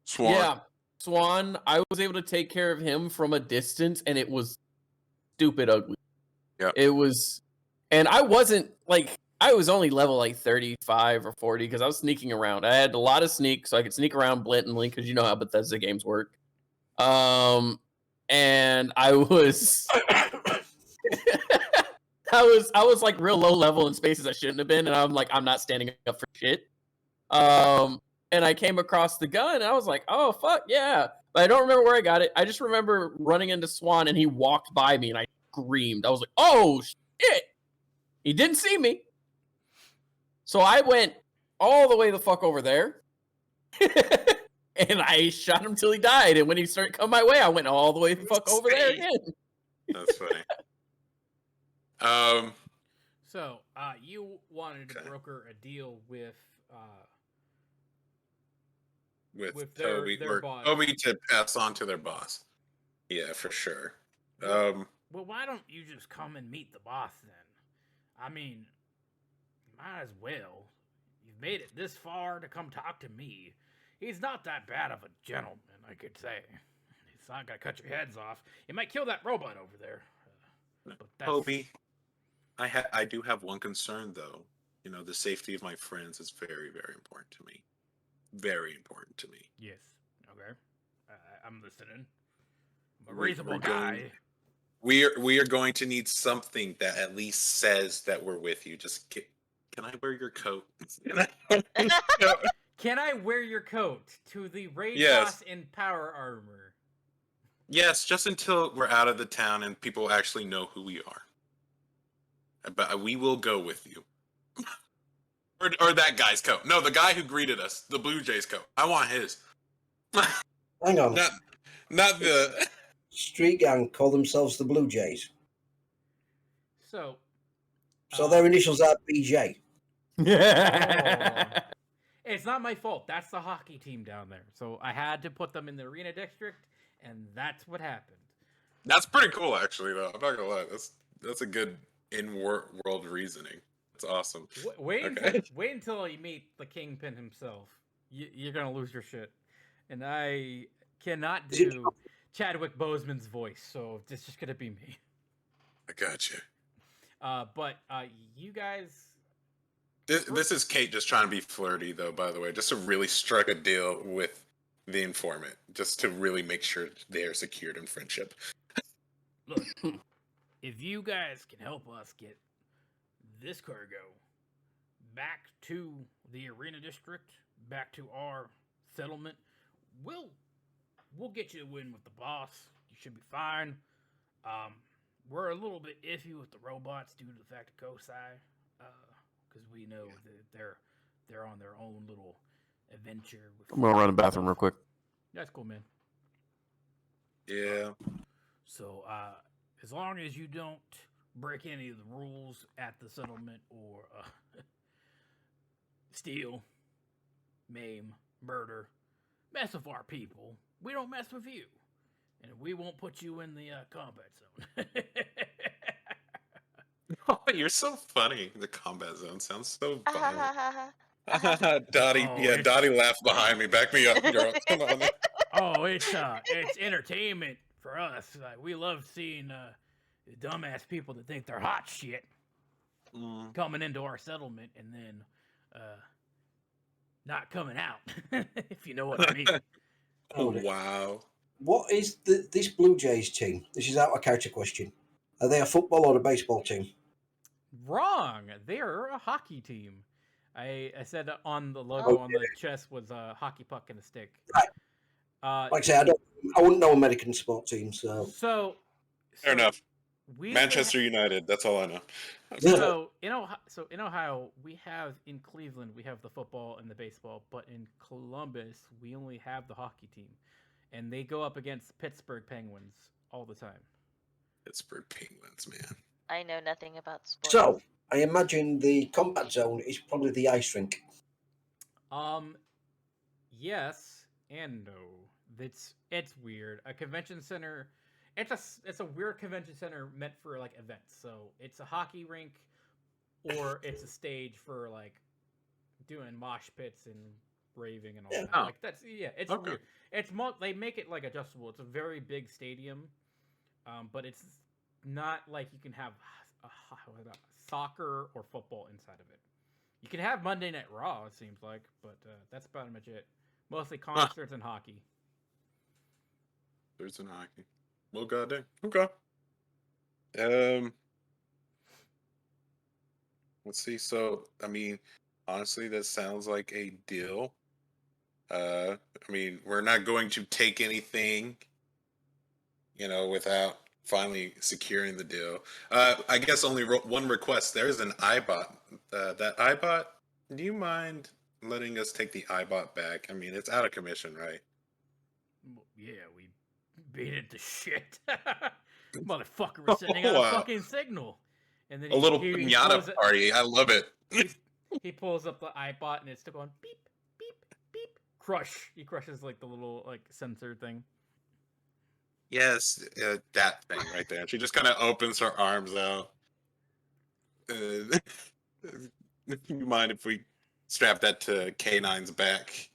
Swan. yeah, Swan. I was able to take care of him from a distance, and it was stupid ugly. Yeah. It was, and I wasn't like. I was only level like 35 or 40 because I was sneaking around. I had a lot of sneak, so I could sneak around blatantly because you know how Bethesda games work. And I was, I was like real low level in spaces I shouldn't have been, and I'm like, I'm not standing up for shit. And I came across the gun, and I was like, oh fuck yeah! But I don't remember where I got it. I just remember running into Swan, and he walked by me, and I screamed. I was like, oh shit! He didn't see me. So I went all the way the fuck over there, and I shot him till he died. And when he started coming my way, I went all the way the fuck over there again. That's funny. So, you wanted to Okay. broker a deal with With their Toby boss. Toby to pass on to their boss. Yeah, for sure. Well, why don't you just come and meet the boss then? I mean, you might as well. You've made it this far to come talk to me. He's not that bad of a gentleman, I could say. He's not gonna cut your heads off. He might kill that robot over there. But that's... Toby, I do have one concern though. You know, the safety of my friends is very, very important to me. Very important to me. Yes. Okay. I'm listening. I'm a We're reasonable going- guy. We are going to need something that at least says that we're with you. Just can I wear your coat? Can I wear your coat to the raid Yes. boss in power armor? Yes, just until we're out of the town and people actually know who we are. But we will go with you. Or that guy's coat. No, the guy who greeted us, the Blue Jays coat. I want his. Hang on. Not the. Street gang call themselves the Blue Jays. So So their initials are BJ. it's not my fault. That's the hockey team down there. So I had to put them in the arena district, and that's what happened. That's pretty cool, actually. Though I'm not gonna lie, that's a good in-world reasoning. That's awesome. Wait Okay. until you meet the Kingpin himself. You're gonna lose your shit, and I cannot do Chadwick Boseman's voice, so it's just gonna be me. I got you. But you guys. This is Kate just trying to be flirty, though. By the way, just to really strike a deal with the informant, just to really make sure they are secured in friendship. Look, if you guys can help us get this cargo back to the arena district, back to our settlement, we'll get you a win with the boss. You should be fine. We're a little bit iffy with the robots due to the fact of Kosai, because we know that they're on their own little adventure. I'm gonna run the bathroom real quick. That's cool, man. Yeah. So, as long as you don't break any of the rules at the settlement or steal, maim, murder, mess with our people, we don't mess with you. And we won't put you in the combat zone. Oh, you're so funny. The combat zone sounds so violent. Ah, Dottie, Oh, yeah, it's- Dottie laughed behind me. Back me up, girl. Come on. Oh, it's entertainment for us. Like, we love seeing the dumbass people that think they're hot shit Mm. coming into our settlement and then not coming out, if you know what I mean. Oh, wow. What is this Blue Jays team? This is out of character question. Are they a football or a baseball team? Wrong. They're a hockey team. I said on the logo on the chest was a hockey puck and a stick. Right. Like I say, I wouldn't know American sport teams. So Fair enough. We Manchester United. That's all I know. So in Ohio, we have in Cleveland we have the football and the baseball, but in Columbus we only have the hockey team, and they go up against Pittsburgh Penguins all the time. Pittsburgh Penguins, man. I know nothing about sports. So I imagine the combat zone is probably the ice rink. Yes and no. It's weird. A convention center. It's a weird convention center meant for like events. So it's a hockey rink, or it's a stage for like doing mosh pits and raving and all that. Oh. Like it's Okay. weird. They make it like adjustable. It's a very big stadium, but it's not like you can have a soccer or football inside of it. You can have Monday Night Raw, it seems like, but that's about much it. Mostly concerts and hockey. There's an hockey. Well, goddamn. Okay. Let's see. So, I mean, honestly, that sounds like a deal. I mean, we're not going to take anything, without finally securing the deal. I guess only one request. There's an iBot. That iBot, do you mind letting us take the iBot back? I mean, it's out of commission, right? Yeah, we beat it to shit. Motherfucker was sending out a Wow. fucking signal. And then A little he pinata pulls it- party. I love it. He pulls up the iBot and it's still going beep, beep, beep. Crush. He crushes like the little like sensor thing. Yes, that thing right there. She just kind of opens her arms out. You mind if we strap that to K9's back?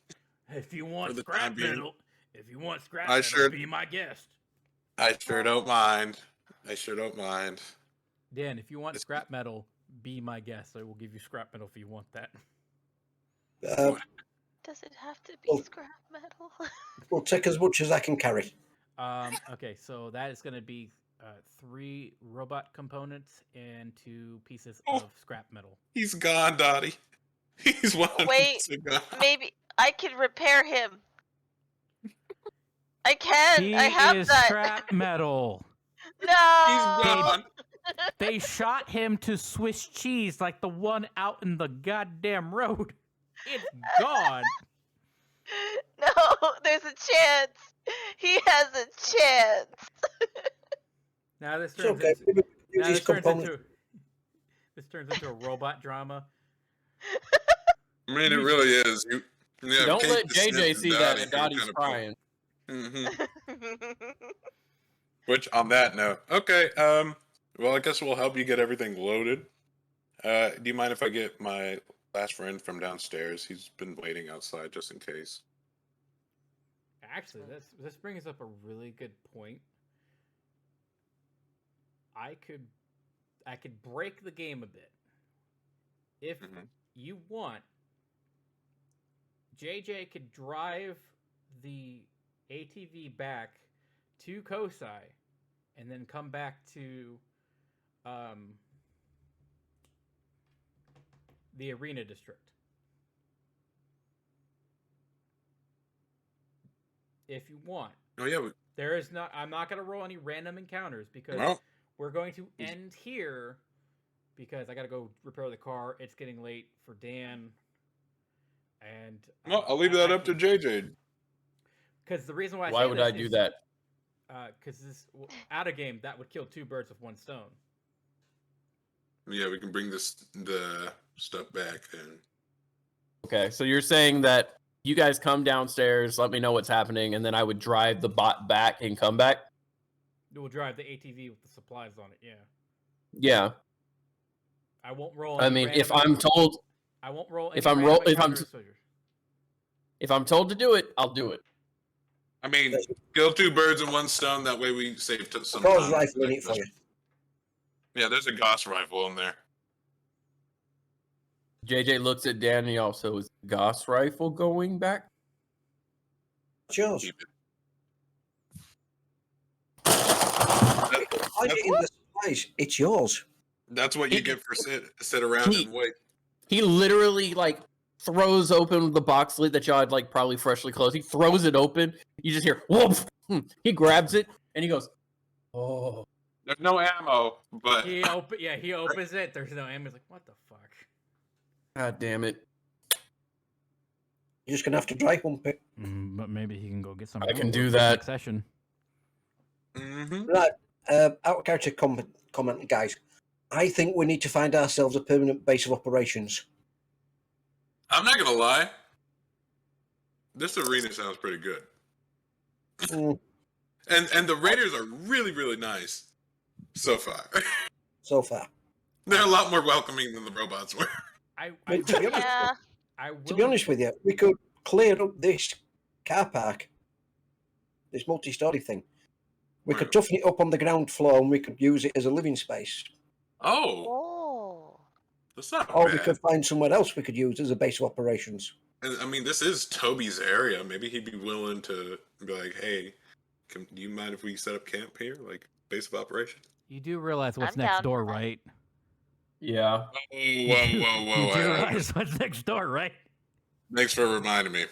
If you want For the scrap time being. metal, I sure- be my guest. I sure don't mind. I sure don't mind. Dan, if you want It's- scrap metal, be my guest. I will give you scrap metal if you want that. Does it have to be Oh. scrap metal? We'll take as much as I can carry. Okay, so that is going to be 3 robot components and 2 pieces Oh. of scrap metal. He's gone, Dottie. He's 100% gone. Maybe I can repair him. I can. He I have is that. scrap metal. He's No. gone. They shot him to Swiss cheese like the one out in the goddamn road. It's gone. No, there's a chance. He has a chance. Now this It's turns okay. into Use now these this turns components. into a robot drama. I mean, it really is. Yeah, Don't Kate let just JJ sniffed see Dottie, that you and Dottie's kinda crying. Which, on that note, okay. Well, I guess we'll help you get everything loaded. Do you mind if I get my last friend from downstairs? He's been waiting outside just in case. Actually, this brings up a really good point. I could break the game a bit. If Mhm. you want, JJ could drive the ATV back to Kosai, and then come back to the arena district. If you want. Oh yeah. There is not. I'm not going to roll any random encounters because Well, we're going to end here because I got to go repair the car. It's getting late for Dan. And well, I'll leave that up to JJ. Because the reason why Why would I do that? Because this out of game that would kill two birds with one stone. Yeah, we can bring the stuff back and. Okay, so you're saying that you guys come downstairs, let me know what's happening, and then I would drive the bot back and come back? We'll drive the ATV with the supplies on it. Yeah. Yeah. I won't roll. I mean, if I'm told, I won't roll. if I'm told to do it, I'll do it. I mean, kill two birds with one stone. That way we save some Gauss time. rifle in it for you. Yeah, there's a Gauss rifle in there. JJ looks at Danny also. Is the Gauss rifle going back? It's yours. Keep it. Hide it in the supplies. It's yours. That's what you get for sit around and wait. He literally like throws open the box lid that y'all had like probably freshly closed. He throws it open. You just hear whoop. He grabs it and he goes, "Oh." There's no ammo, but he opens it. There's no ammo. He's like, what the fuck? God damn it! You're just gonna have to dry hump it. But maybe he can go get some. I can ammo do for that. next session. Right. Out of character comment, guys. I think we need to find ourselves a permanent base of operations. I'm not gonna lie. This arena sounds pretty good, Mm, and the raiders are really nice so far. so far. They're a lot more welcoming than the robots were. But to be honest, Yeah. to be honest with you, we could clear up this car park, this multi-story thing. We could toughen it up on the ground floor, and we could use it as a living space. Oh, Oh. that's not Or bad. we could find somewhere else we could use as a base of operations. And, I mean, this is Toby's area. Maybe he'd be willing to be like, "Hey, do you mind if we set up camp here, like base of operations?" You do realize what's I'm next down door, for that. right? Yeah. Whoa! You do realize what's next door, right? Thanks for reminding me.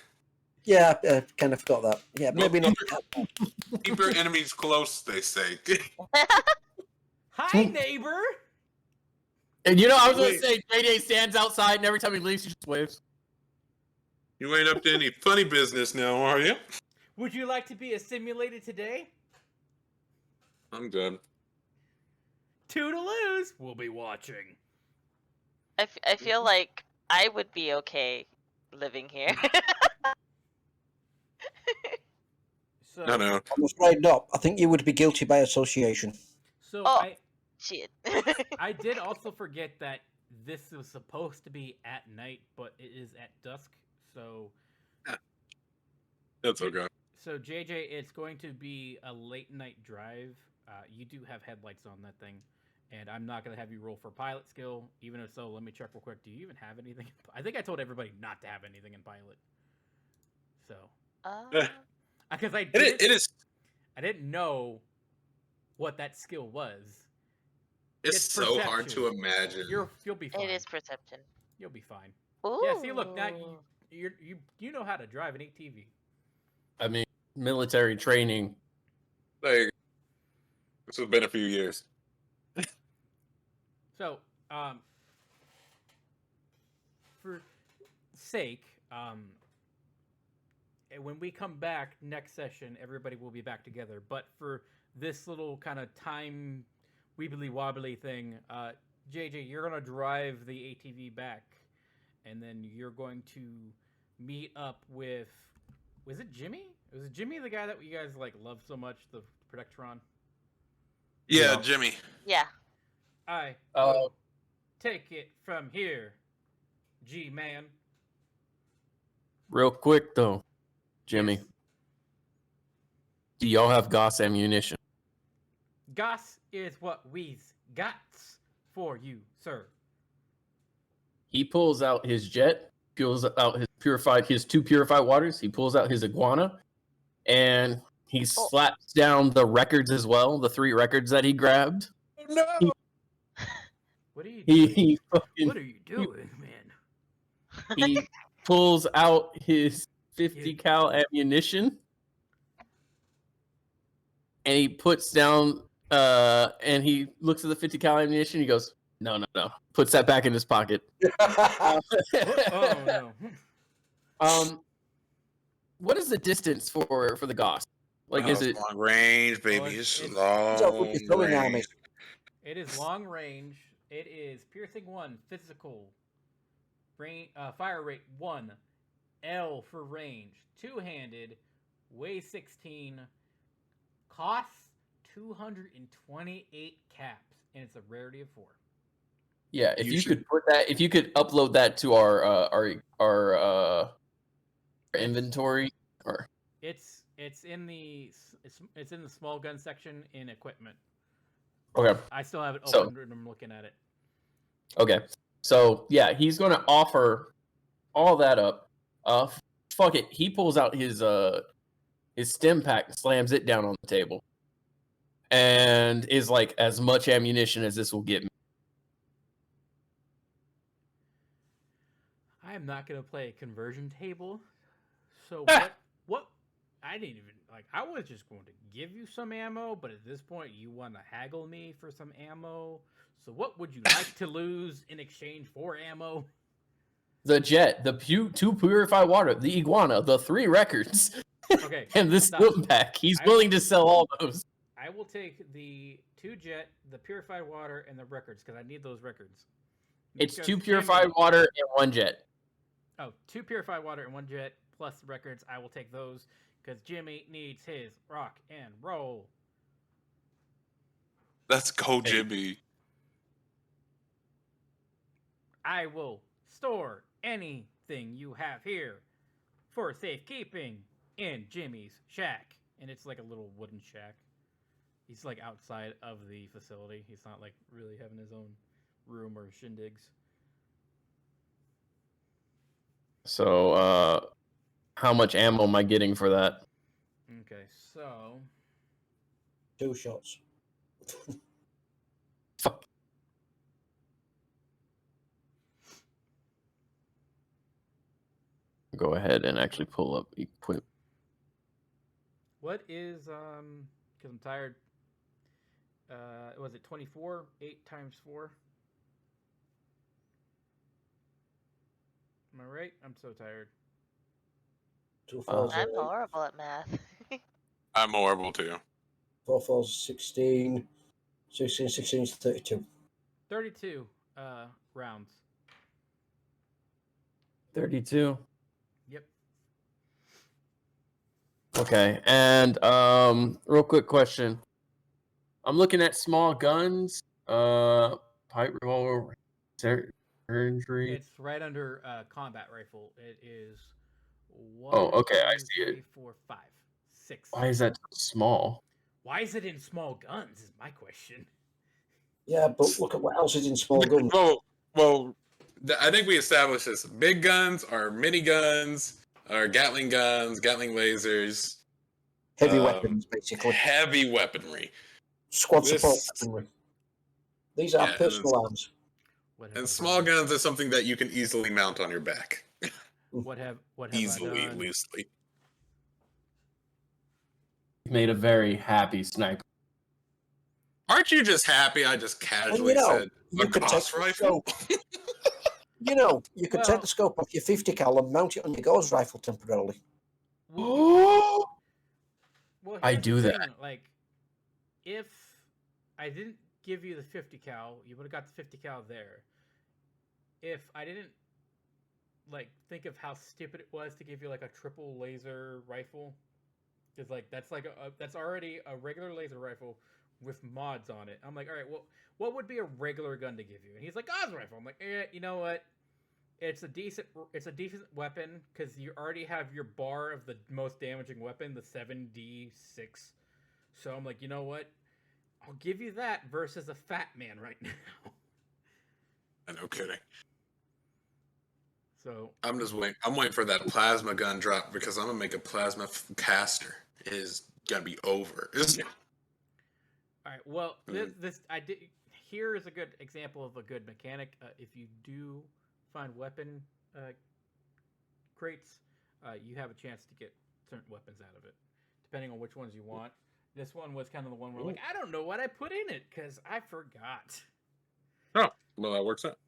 Yeah, I kind of forgot that. Yeah, maybe not. Keep your enemies close, they say. Hi, neighbor. And you know, I was gonna Wait. say JJ stands outside, and every time he leaves, he just waves. You ain't up to any funny business now, are you? Would you like to be assimilated today? I'm good. Toodaloos. We'll be watching. I feel like I would be okay living here. So, No. I'm afraid not. I think you would be guilty by association. So Oh. Shit. I did also forget that this was supposed to be at night, but it is at dusk. So That's okay. So JJ, it's going to be a late night drive. You do have headlights on that thing, and I'm not going to have you roll for pilot skill. Even if so, let me check real quick. Do you even have anything? I think I told everybody not to have anything in pilot. So, because It is. I didn't know what that skill was. It's so hard perception. to imagine. You'll be fine. It is perception. You'll be fine. Ooh. Yeah. See, look now you know how to drive an ATV. I mean, military training. There you go. This has been a few years. So, for sake, when we come back next session, everybody will be back together. But for this little kind of time weebly wobbly thing, JJ, you're gonna drive the ATV back, and then you're going to meet up with. Was it Jimmy? Was it Jimmy the guy that you guys like love so much, the Protectron? Yeah, Yeah. Jimmy. Yeah. I Oh. will take it from here, G-Man. Real quick though, Jimmy, do y'all have Gauss ammunition? Goss is what we's got for you, sir. He pulls out his jet, pulls out his two purified waters. He pulls out his iguana, and he slaps down the records as well, the 3 records that he grabbed. No. What are you doing? What are you doing, man? He pulls out his 50 cal ammunition, and he puts down and he looks at the 50 cal ammunition. He goes, no, puts that back in his pocket. Oh no. What is the distance for the Gauss? Like, is it long range, baby? It's long throwing range. armies. It is long range. It is piercing 1, physical, fire rate 1, L for range, 2-handed, weighs 16, costs 228 caps, and it's a rarity of 4. Yeah, if you could put that, if you could upload that to our inventory, or It's in the small gun section in equipment. okay, I still have it So- open and I'm looking at it. okay. So yeah, he's gonna offer all that up. Fuck it. He pulls out his stim pack and slams it down on the table, and is like, as much ammunition as this will get me. I am not gonna play a conversion table. So what? I didn't even I was just going to give you some ammo, but at this point you want to haggle me for some ammo. So what would you like to lose in exchange for ammo? The jet, the 2 purified water, the iguana, the 3 records, Okay, and this stop. stim pack. He's I- willing to sell all those. I will take the 2 jet, the purified water, and the records because I need those records. It's Because 2 Jimmy- purified water and 1 jet. Oh, 2 purified water and 1 jet plus the records. I will take those because Jimmy needs his rock and roll. Let's go, Jimmy. I will store anything you have here for safekeeping in Jimmy's shack. And it's like a little wooden shack. He's like outside of the facility. He's not like really having his own room or shindigs. So, how much ammo am I getting for that? Okay, so 2 shots. Fuck. Go ahead and actually pull up equip. what is because I'm tired. Was it 24? 8 times 4? Am I right? I'm so tired. 2 4s, I'm horrible at math. I'm horrible too. 4 4s, 16. 16 is 32. 32 rounds. 32. Yep. Okay, and real quick question. I'm looking at small guns, pipe revolver, surgery. It's right under combat rifle. It is 1, Oh, okay, I 2, see it. 3, 4, 5, 6. Why is that so small? Why is it in small guns? Is my question. Yeah, but look at what else is in small guns. Well, I think we established this. Big guns are mini guns, are Gatling guns, Gatling lasers, Heavy weapons, basically. heavy weaponry. Squad support this- weaponry. These are Yeah, and personal arms. What have I And small done? guns are something that you can easily mount on your back. What have Easily, I done? loosely. Made a very happy sniper. Aren't you just happy I just casually said you a could take Gauss the rifle? scope. You could Well- take the scope off your 50 cal and mount it on your Gauss rifle temporarily. Well, I here's do the that. thing, like, if I didn't give you the 50 cal, you would have got the 50 cal there. If I didn't think of how stupid it was to give you like a triple laser rifle, because that's that's already a regular laser rifle with mods on it. I'm like, all right, well, what would be a regular gun to give you? And he's like, Gauss rifle. I'm like, you know what? It's a decent weapon because you already have your bar of the most damaging weapon, the 7d6. So I'm like, you know what? I'll give you that versus a fat man right now. No kidding. So I'm just waiting. I'm waiting for that plasma gun drop because I'm gonna make a plasma caster. is gonna be over. All right. Well, Mm. this I did. Here is a good example of a good mechanic. If you do find weapon crates, you have a chance to get certain weapons out of it, depending on which ones you want. This one was kind of the one where, like, I don't know what I put in it because I forgot. Oh, well, that works out.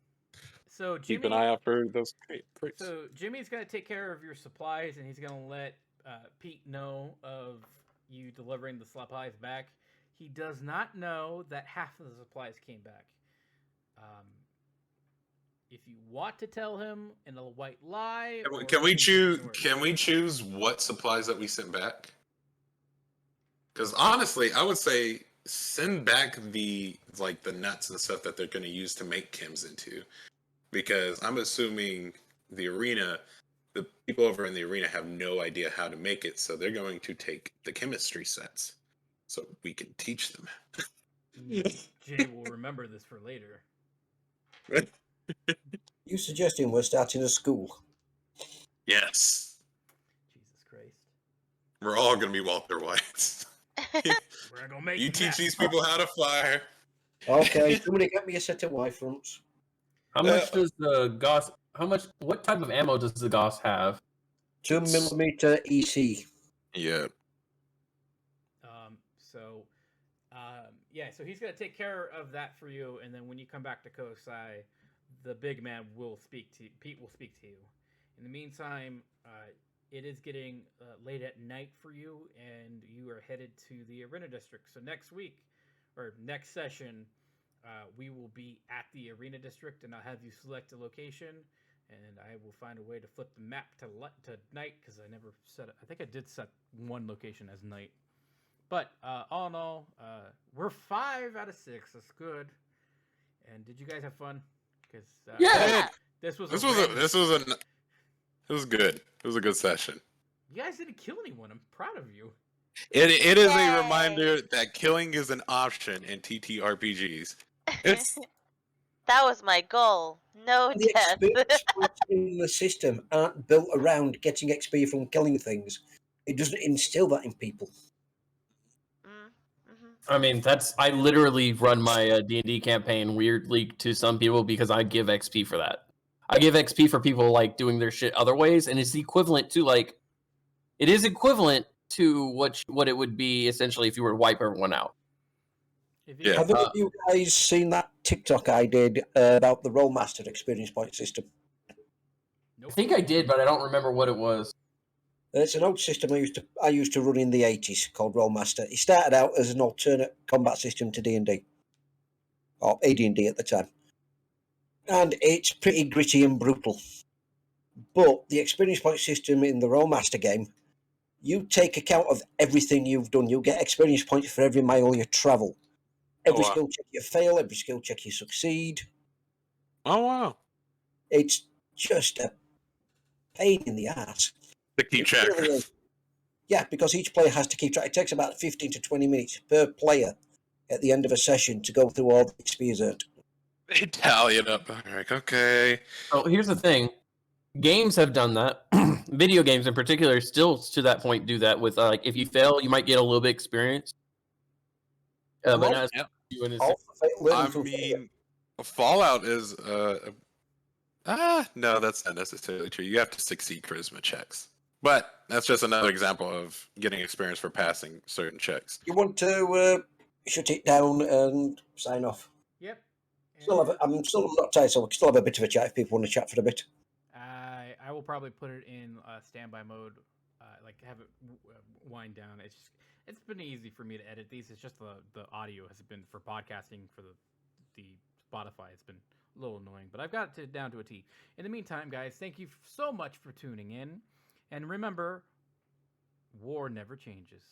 So Keep Jimmy, an eye out for those crates. so Jimmy's gonna take care of your supplies, and he's gonna let Pete know of you delivering the supplies back. He does not know that half of the supplies came back. If you want to tell him in a white lie, or Can we you just choose? ignore it. Can we choose what supplies that we sent back? Because honestly, I would say send back the nuts and stuff that they're going to use to make chems into, because I'm assuming the people over in the arena have no idea how to make it, so they're going to take the chemistry sets, so we can teach them. Jay will remember this for later. You suggesting we're starting a school? Yes, Jesus Christ. we're all going to be Walter Whites. We're gonna make You teach meth. these people how to fire. Okay, somebody get me a set of Y-fronts. How much does the Gauss? What type of ammo does the Gauss have? 2mm EC. Yeah. So he's gonna take care of that for you, and then when you come back to Kosai, the big man will speak to you. Pete will speak to you. In the meantime, it is getting late at night for you, and you are headed to the Arena District. So next week, or next session, we will be at the Arena District, and I'll have you select a location, and I will find a way to flip the map to night, because I never set it. I think I did set one location as night. But all in all, we're 5 out of 6. That's good. And did you guys have fun? Because Yeah. this was It was good. It was a good session. You guys didn't kill anyone. I'm proud of you. It is Yay. a reminder that killing is an option in TTRPGs. It's That was my goal. No The death. experience points in the system aren't built around getting XP from killing things. It doesn't instill that in people. I mean, I literally run my D&D campaign weirdly to some people because I give XP for that. I give XP for people like doing their shit other ways, and it's equivalent to it is equivalent to what it would be essentially if you were to wipe everyone out. Yeah. Have any of you guys seen that TikTok I did about the Rollmaster experience point system? Nope. I think I did, but I don't remember what it was. It's an old system I used to run in the 80s called Rollmaster. It started out as an alternate combat system to D&D, or AD&D at the time. And it's pretty gritty and brutal. But the experience point system in the Rollmaster game, you take account of everything you've done. You get experience points for every mile you travel. Every skill check you fail, every skill check you succeed. Oh wow. It's just a pain in the ass. To keep track. Really is. Yeah, because each player has to keep track. It takes about 15 to 20 minutes per player at the end of a session to go through all the XP earned. They tally it up. I'm like, okay. So here's the thing. Games have done that. Video games in particular still to that point do that with if you fail, you might get a little bit of experience. But as you in I mean, Fallout is no, that's not necessarily true. You have to succeed charisma checks. But that's just another example of getting experience for passing certain checks. You want to shut it down and sign off? Yep. I'm still not tired, so we can still have a bit of a chat if people want to chat for a bit. I will probably put it in standby mode, have it wind down. It's been easy for me to edit these. It's just the audio has been for podcasting for the Spotify. It's been a little annoying, but I've got it down to a T. In the meantime, guys, thank you so much for tuning in, and remember, war never changes.